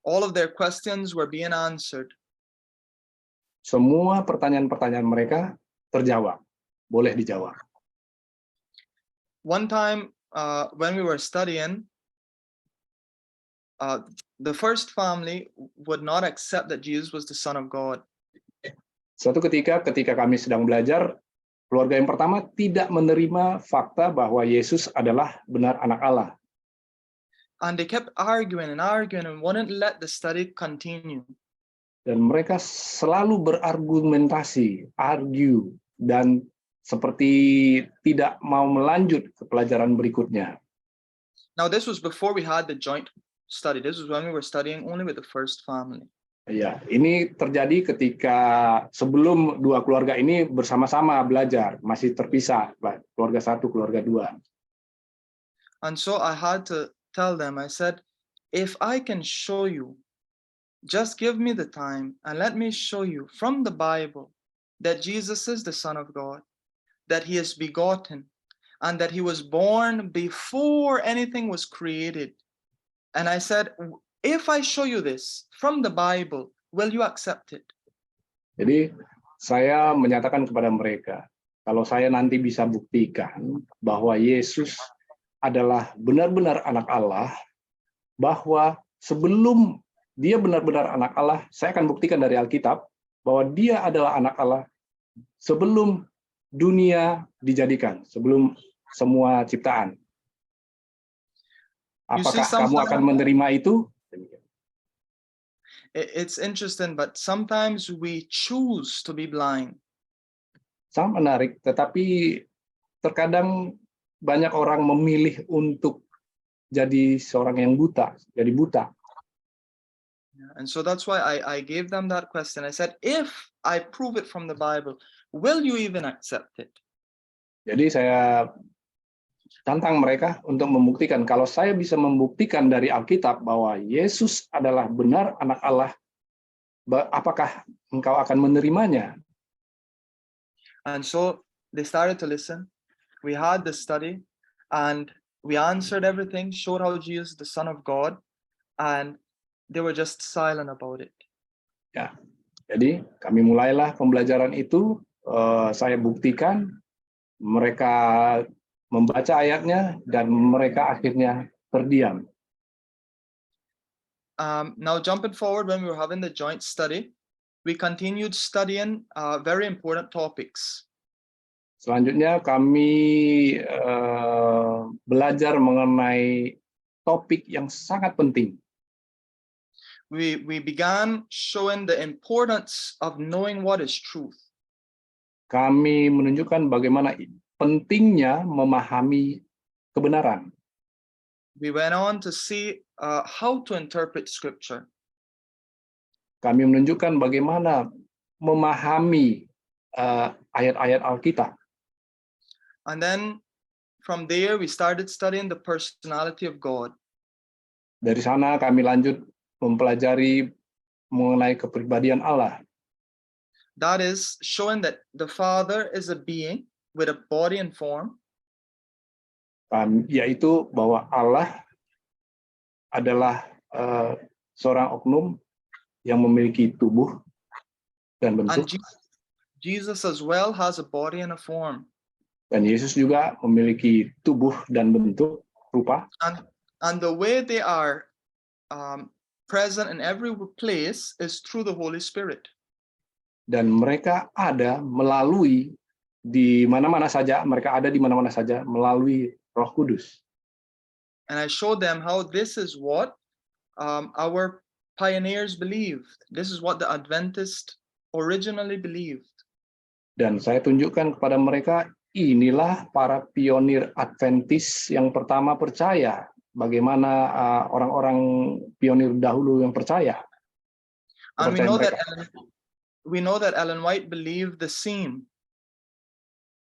All of their questions were being answered. Semua pertanyaan-pertanyaan mereka terjawab, boleh dijawab. One time when we were studying, the first family would not accept that Jesus was the Son of God. Suatu ketika kami sedang belajar, keluarga yang pertama tidak menerima fakta bahwa Yesus adalah benar anak Allah. And they kept arguing and wouldn't let the study continue. Dan mereka selalu berargumentasi, argue, dan seperti tidak mau melanjut ke pelajaran berikutnya. Now this was before we had the joint study. This was when we were studying only with the first family. Ya, ini terjadi ketika sebelum dua keluarga ini bersama-sama belajar, masih terpisah, keluarga satu, keluarga dua. And so I had to tell them, I said, if I can show you, just give me the time and let me show you from the Bible that Jesus is the Son of God, that he is begotten, and that he was born before anything was created. And I said, if I show you this from the Bible, will you accept it? Jadi saya menyatakan kepada mereka, kalau saya nanti bisa buktikan bahwa Yesus adalah benar-benar anak Allah, bahwa sebelum dia benar-benar anak Allah, saya akan buktikan dari Alkitab bahwa dia adalah anak Allah sebelum dunia dijadikan, sebelum semua ciptaan. Apakah kamu akan menerima itu? It's interesting, but sometimes we choose to be blind. Sangat menarik, tetapi terkadang banyak orang memilih untuk jadi seorang yang buta, jadi buta. And so that's why I gave them that question. I said, if I prove it from the Bible, will you even accept it? Jadi saya tantang mereka untuk membuktikan, kalau saya bisa membuktikan dari Alkitab bahwa Yesus adalah benar anak Allah, apakah engkau akan menerimanya? And so they started to listen. We had the study and we answered everything, showed how Jesus is the Son of God, and they were just silent about it. Ya, jadi kami mulailah pembelajaran itu. Saya buktikan, mereka membaca ayatnya dan mereka akhirnya terdiam. Now jumping forward, when we were having the joint study, we continued studying very important topics. Selanjutnya kami belajar mengenai topik yang sangat penting. We began showing the importance of knowing what is truth. Kami menunjukkan bagaimana pentingnya memahami kebenaran. We went on to see how to interpret scripture. Kami menunjukkan bagaimana memahami ayat-ayat Alkitab. And then from there, we started studying the personality of God. Dari sana kami lanjut mempelajari mengenai kepribadian Allah. That is showing that the Father is a being with a body and form. Yaitu bahwa Allah adalah seorang oknum yang memiliki tubuh dan bentuk. And Jesus as well has a body and a form. Dan Yesus juga memiliki tubuh dan bentuk rupa. And the way they are present in every place is through the Holy Spirit. Dan mereka ada melalui di mana-mana saja, mereka ada di mana-mana saja melalui Roh Kudus. And I showed them how this is what our pioneers believed. This is what the Adventists originally believed. Dan saya tunjukkan kepada mereka, inilah para pionir Adventis yang pertama percaya. Bagaimana orang-orang pionir dahulu yang percaya. And we Kepercayaan know mereka. that Ellen White believed the same.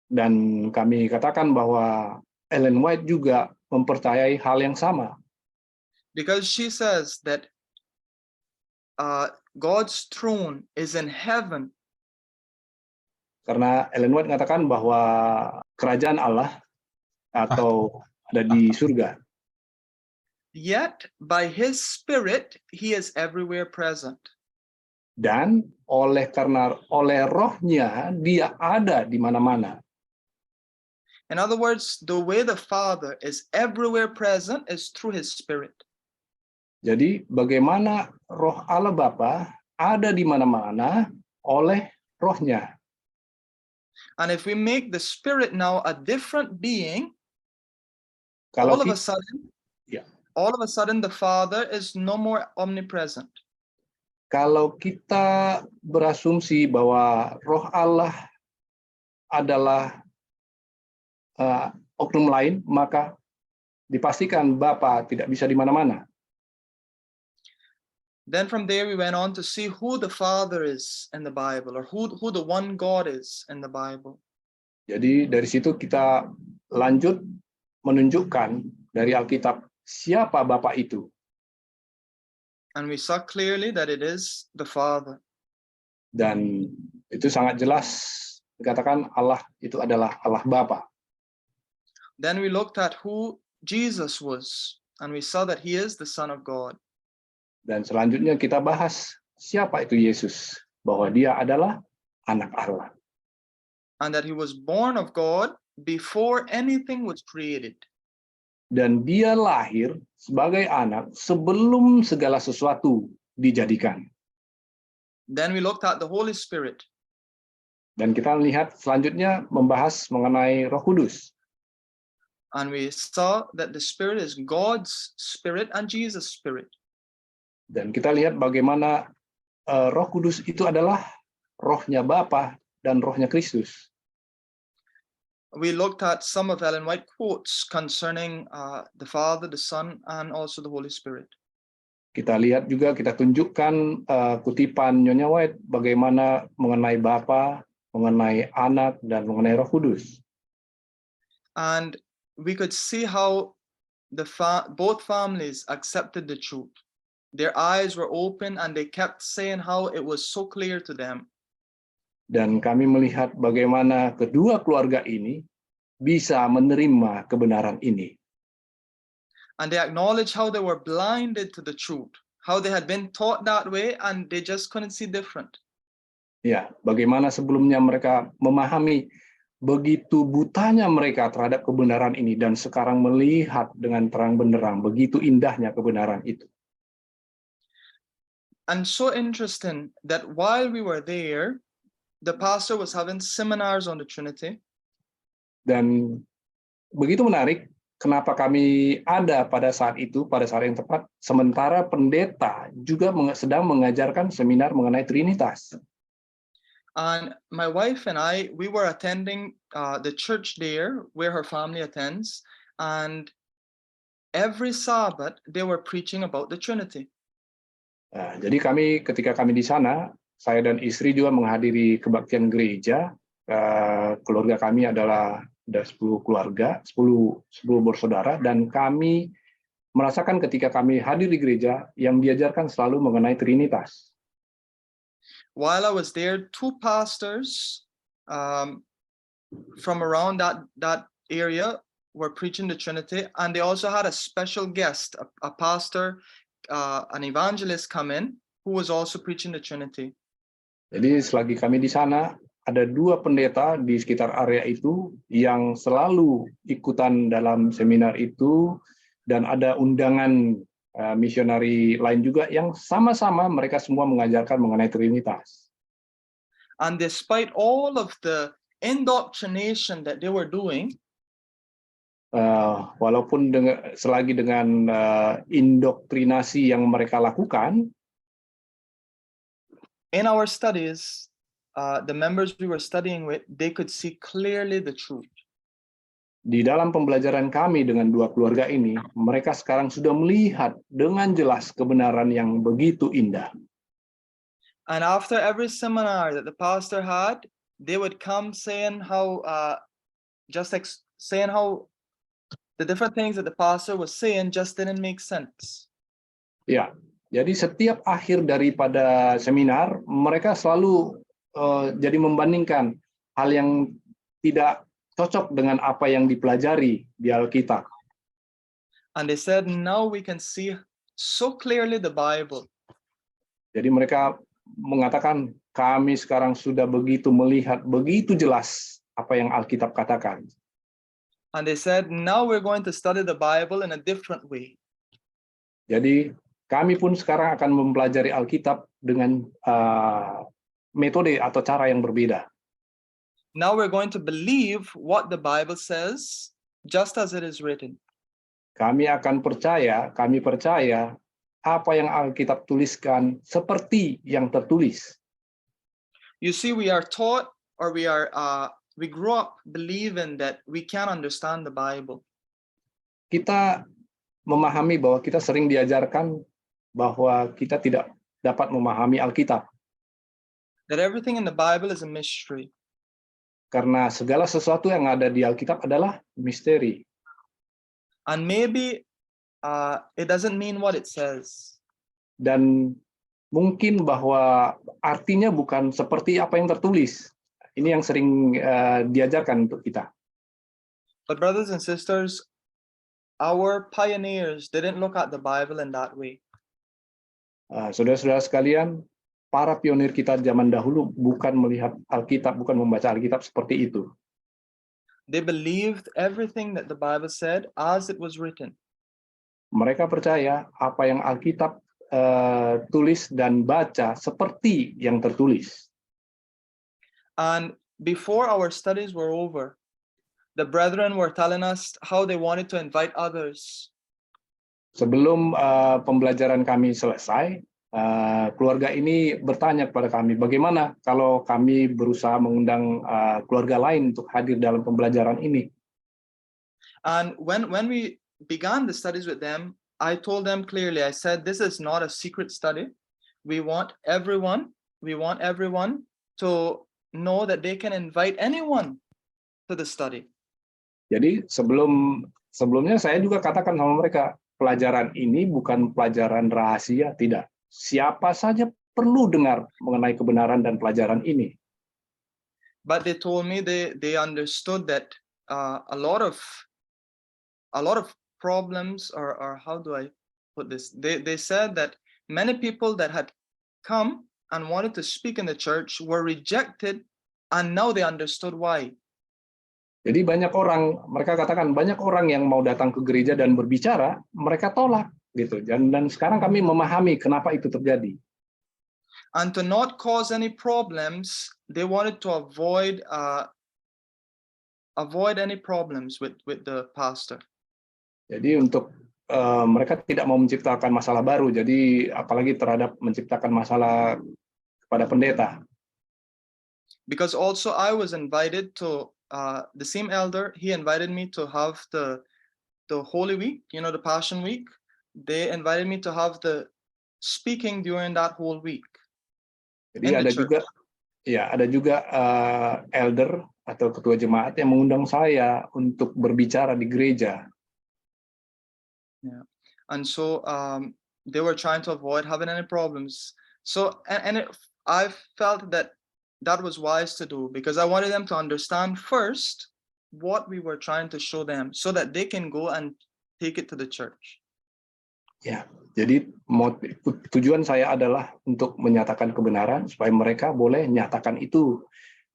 Dan kami katakan bahwa Ellen White juga mempercayai hal yang sama. Because she says that God's throne is in heaven. Karena Ellen White mengatakan bahwa kerajaan Allah atau ada di surga. Yet by his spirit he is everywhere present. Dan oleh rohnya dia ada di mana-mana. In other words, the way the Father is everywhere present is through his spirit. Jadi bagaimana roh Allah Bapa ada di mana-mana oleh rohnya. And if we make the spirit now a different being, Kalau all of a sudden the Father is no more omnipresent. Kalau kita berasumsi bahwa roh Allah adalah oknum lain, maka dipastikan Bapa tidak bisa di mana-mana. Then from there we went on to see who the Father is in the Bible, or who the one God is in the Bible. Jadi dari situ kita lanjut menunjukkan dari Alkitab siapa Bapa itu. And we saw clearly that it is the Father. Dan itu sangat jelas dikatakan Allah itu adalah Allah Bapa. Then we looked at who Jesus was, and we saw that he is the Son of God. Dan selanjutnya kita bahas siapa itu Yesus, bahwa dia adalah anak Allah. And that he was born of God before anything was created. Dan dia lahir sebagai anak sebelum segala sesuatu dijadikan. Then we looked at the Holy Spirit. Dan kita lihat selanjutnya membahas mengenai Roh Kudus. And we saw that the Spirit is God's Spirit and Jesus' Spirit. Dan kita lihat bagaimana Roh Kudus itu adalah rohnya Bapa dan rohnya Kristus. We looked at some of Ellen White quotes concerning the Father, the Son, and also the Holy Spirit. Kita lihat juga, kita tunjukkan kutipan Nyonya White bagaimana mengenai Bapa, mengenai Anak, dan mengenai Roh Kudus. And we could see how both families accepted the truth. Their eyes were open and they kept saying how it was so clear to them. Dan kami melihat bagaimana kedua keluarga ini bisa menerima kebenaran ini. And they acknowledged how they were blinded to the truth, how they had been taught that way and they just couldn't see different. Ya, bagaimana sebelumnya mereka memahami begitu butanya mereka terhadap kebenaran ini dan sekarang melihat dengan terang benderang begitu indahnya kebenaran itu. And so interesting that while we were there, the pastor was having seminars on the Trinity. Dan begitu menarik, kenapa kami ada pada saat itu, pada saat yang tepat, sementara pendeta juga sedang mengajarkan seminar mengenai Trinitas. And my wife and I, we were attending the church there where her family attends, and every Sabbath they were preaching about the Trinity. Nah, jadi ketika kami di sana, saya dan istri juga menghadiri kebaktian gereja. Keluarga kami adalah ada 10 keluarga, 10 bersaudara, dan kami merasakan ketika kami hadir di gereja yang diajarkan selalu mengenai Trinitas. While I was there, 2 pastors from around that area were preaching the Trinity, and they also had a special guest, a pastor, an evangelist come in who was also preaching the Trinity. Jadi selagi kami di sana, ada 2 pendeta di sekitar area itu yang selalu ikutan dalam seminar itu, dan ada undangan misionari lain juga yang sama-sama mereka semua mengajarkan mengenai Trinitas. And despite all of the indoctrination that they were doing, Walaupun selagi dengan indoktrinasi yang mereka lakukan, in our studies, the members we were studying with, they could see clearly the truth. di dalam pembelajaran kami dengan dua keluarga ini, mereka sekarang sudah melihat dengan jelas kebenaran yang begitu indah. And after every seminar that the pastor had, they would come saying how, saying how the different things that the pastor was saying just didn't make sense. Ya, jadi setiap akhir daripada seminar, mereka selalu jadi membandingkan hal yang tidak cocok dengan apa yang dipelajari di Alkitab. And they said, now we can see so clearly the Bible. Jadi mereka mengatakan, kami sekarang sudah begitu melihat, begitu jelas apa yang Alkitab katakan. And they said, now we're going to study the Bible in a different way. Jadi kami pun sekarang akan mempelajari Alkitab dengan metode atau cara yang berbeda. Now we're going to believe what the Bible says, just as it is written. Kami percaya apa yang Alkitab tuliskan seperti yang tertulis. You see, we are taught, or we grew up believing that we can understand the Bible. Kita memahami bahwa kita sering diajarkan bahwa kita tidak dapat memahami Alkitab. That everything in the Bible is a mystery. Karena segala sesuatu yang ada di Alkitab adalah misteri. And maybe it doesn't mean what it says. Dan mungkin bahwa artinya bukan seperti apa yang tertulis. Ini yang sering diajarkan untuk kita. But brothers and sisters, our pioneers didn't look at the Bible in that way. Saudara-saudara sekalian, para pionir kita zaman dahulu bukan melihat Alkitab, bukan membaca Alkitab seperti itu. They believed everything that the Bible said as it was written. Mereka percaya apa yang Alkitab tulis dan baca seperti yang tertulis. And before our studies were over, the brethren were telling us how they wanted to invite others. Sebelum pembelajaran kami selesai, keluarga ini bertanya kepada kami, bagaimana kalau kami berusaha mengundang keluarga lain untuk hadir dalam pembelajaran ini. And when we began the studies with them, I told them clearly, I said, this is not a secret study. We want everyone to know that they can invite anyone to the study. Jadi sebelumnya saya juga katakan sama mereka, pelajaran ini bukan pelajaran rahasia, tidak. Siapa saja perlu dengar mengenai kebenaran dan pelajaran ini. But they told me they understood that a lot of problems, or how do I put this? They said that many people that had come and wanted to speak in the church were rejected, and now they understood why. Jadi mereka katakan banyak orang yang mau datang ke gereja dan berbicara, mereka tolak gitu. Dan sekarang kami memahami kenapa itu terjadi. And to not cause any problems, they wanted to avoid any problems with the pastor. Jadi untuk mereka tidak mau menciptakan masalah baru, jadi apalagi terhadap menciptakan masalah kepada pendeta. Because also I was invited to the same elder. He invited me to have the Holy Week, the Passion Week. They invited me to have the speaking during that whole week. Jadi ada juga elder atau ketua jemaat yang mengundang saya untuk berbicara di gereja. Yeah, and so they were trying to avoid having any problems. So I felt that was wise to do, because I wanted them to understand first what we were trying to show them, so that they can go and take it to the church. Ya, jadi tujuan saya adalah untuk menyatakan kebenaran supaya mereka boleh nyatakan itu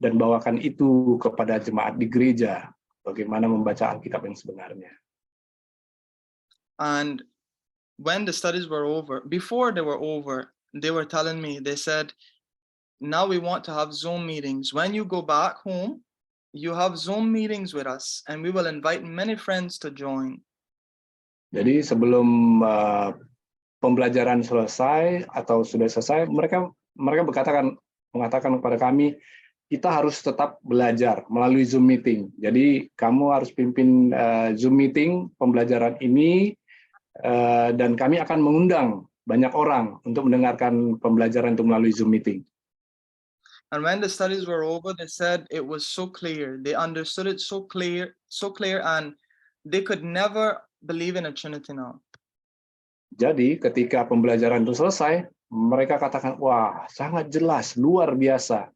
dan bawakan itu kepada jemaat di gereja, bagaimana membaca Alkitab yang sebenarnya. And when the studies were over, before they were over, they were telling me, they said, now we want to have Zoom meetings. When you go back home, you have Zoom meetings with us, and we will invite many friends to join. Jadi sebelum pembelajaran selesai atau sudah selesai, mereka mengatakan kepada kami, kita harus tetap belajar melalui Zoom meeting. Jadi kamu harus pimpin Zoom meeting pembelajaran ini, dan kami akan mengundang banyak orang untuk mendengarkan pembelajaran itu melalui Zoom meeting. And when the studies were over, they said it was so clear. They understood it so clear, and they could never believe in a Trinity now. Jadi ketika pembelajaran itu selesai, mereka katakan, wah, sangat jelas, luar biasa.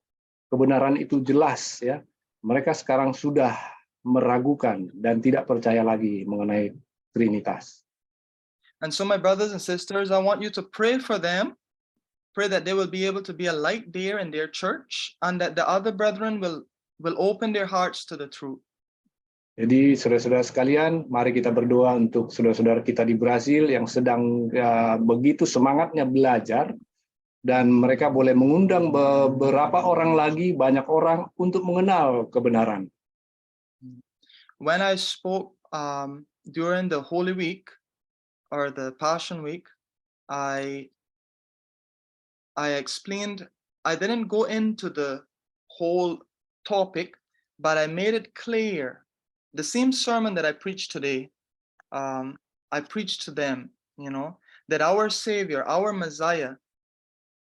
Kebenaran itu jelas, ya. Mereka sekarang sudah meragukan dan tidak percaya lagi mengenai Trinitas. And so, my brothers and sisters, I want you to pray for them. Pray that they will be able to be a light there in their church, and that the other brethren will open their hearts to the truth. Jadi saudara-saudara sekalian, mari kita berdoa untuk saudara-saudara kita di Brasil yang sedang begitu semangatnya belajar, dan mereka boleh mengundang beberapa orang lagi, banyak orang untuk mengenal kebenaran. When I spoke during the Holy Week or the Passion Week, I explained, I didn't go into the whole topic, but I made it clear. The same sermon that I preached today, I preached to them, that our Savior, our Messiah,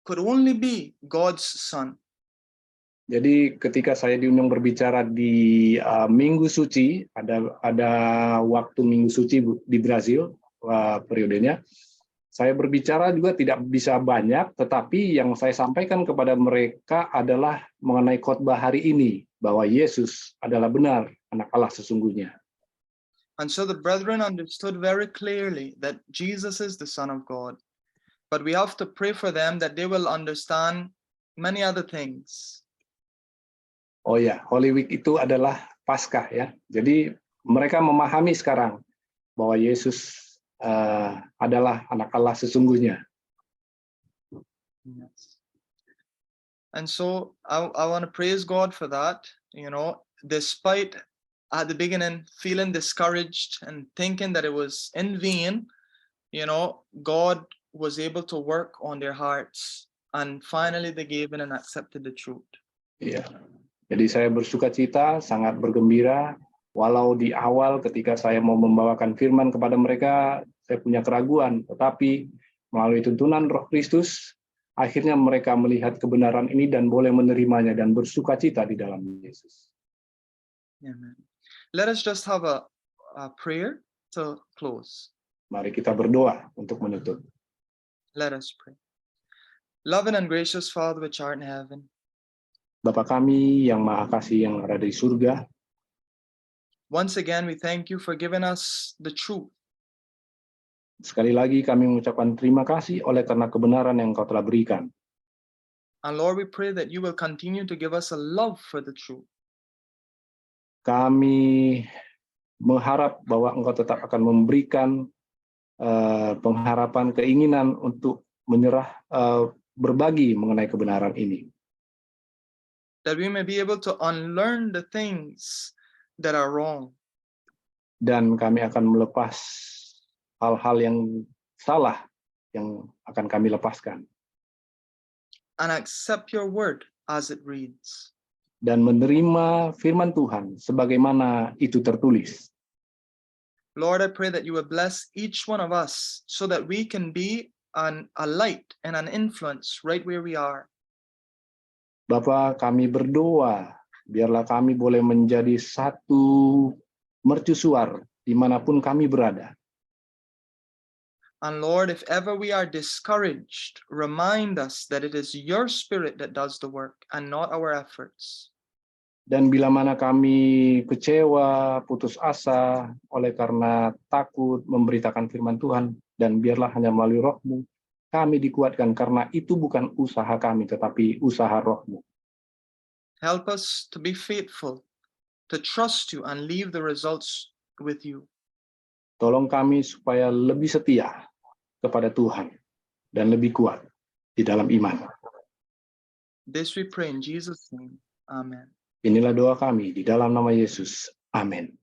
could only be God's Son. Jadi ketika saya diundang berbicara di Minggu Suci, ada waktu Minggu Suci di Brasil periodenya, saya berbicara juga tidak bisa banyak, tetapi yang saya sampaikan kepada mereka adalah mengenai khotbah hari ini, bahwa Yesus adalah benar anak Allah sesungguhnya. And so the brethren understood very clearly that Jesus is the Son of God. But we have to pray for them that they will understand many other things. Oh ya, Holy Week itu adalah Paskah, ya. Jadi mereka memahami sekarang bahwa Yesus adalah anak Allah sesungguhnya. Yes. And so I want to praise God for that. Despite at the beginning feeling discouraged and thinking that it was in vain, God was able to work on their hearts, and finally they gave in and accepted the truth. Iya. Jadi saya bersuka cita, sangat bergembira, walau di awal ketika saya mau membawakan firman kepada mereka, saya punya keraguan, tetapi melalui tuntunan Roh Kristus, akhirnya mereka melihat kebenaran ini dan boleh menerimanya dan bersuka cita di dalam Yesus. Amen. Let us just have a prayer to close. Mari kita berdoa untuk menutup. Let us pray. Loving and gracious Father which art in heaven, Bapa kami yang Maha Kasih yang ada di surga, once again we thank you for giving us the truth. sekali lagi kami mengucapkan terima kasih oleh karena kebenaran yang Engkau telah berikan. And Lord, we pray that you will continue to give us a love for the truth. Kami mengharap bahwa Engkau tetap akan memberikan pengharapan, keinginan untuk berbagi mengenai kebenaran ini. That we may be able to unlearn the things that are wrong. Dan kami akan melepas hal-hal yang salah yang akan kami lepaskan. And accept your word as it reads. Dan menerima firman Tuhan sebagaimana itu tertulis. Lord, I pray that you will bless each one of us so that we can be a light and an influence right where we are. Bapa, kami berdoa, biarlah kami boleh menjadi satu mercusuar dimanapun kami berada. And Lord, if ever we are discouraged, remind us that it is your Spirit that does the work and not our efforts. Dan bila mana kami kecewa, putus asa oleh karena takut memberitakan firman Tuhan, dan biarlah hanya melalui Roh-Mu, kami dikuatkan karena itu bukan usaha kami, tetapi usaha Roh-Mu. Help us to be faithful, to trust you and leave the results with you. Tolong kami supaya lebih setia kepada Tuhan dan lebih kuat di dalam iman. This we pray in Jesus' name. Amen. Inilah doa kami di dalam nama Yesus. Amin.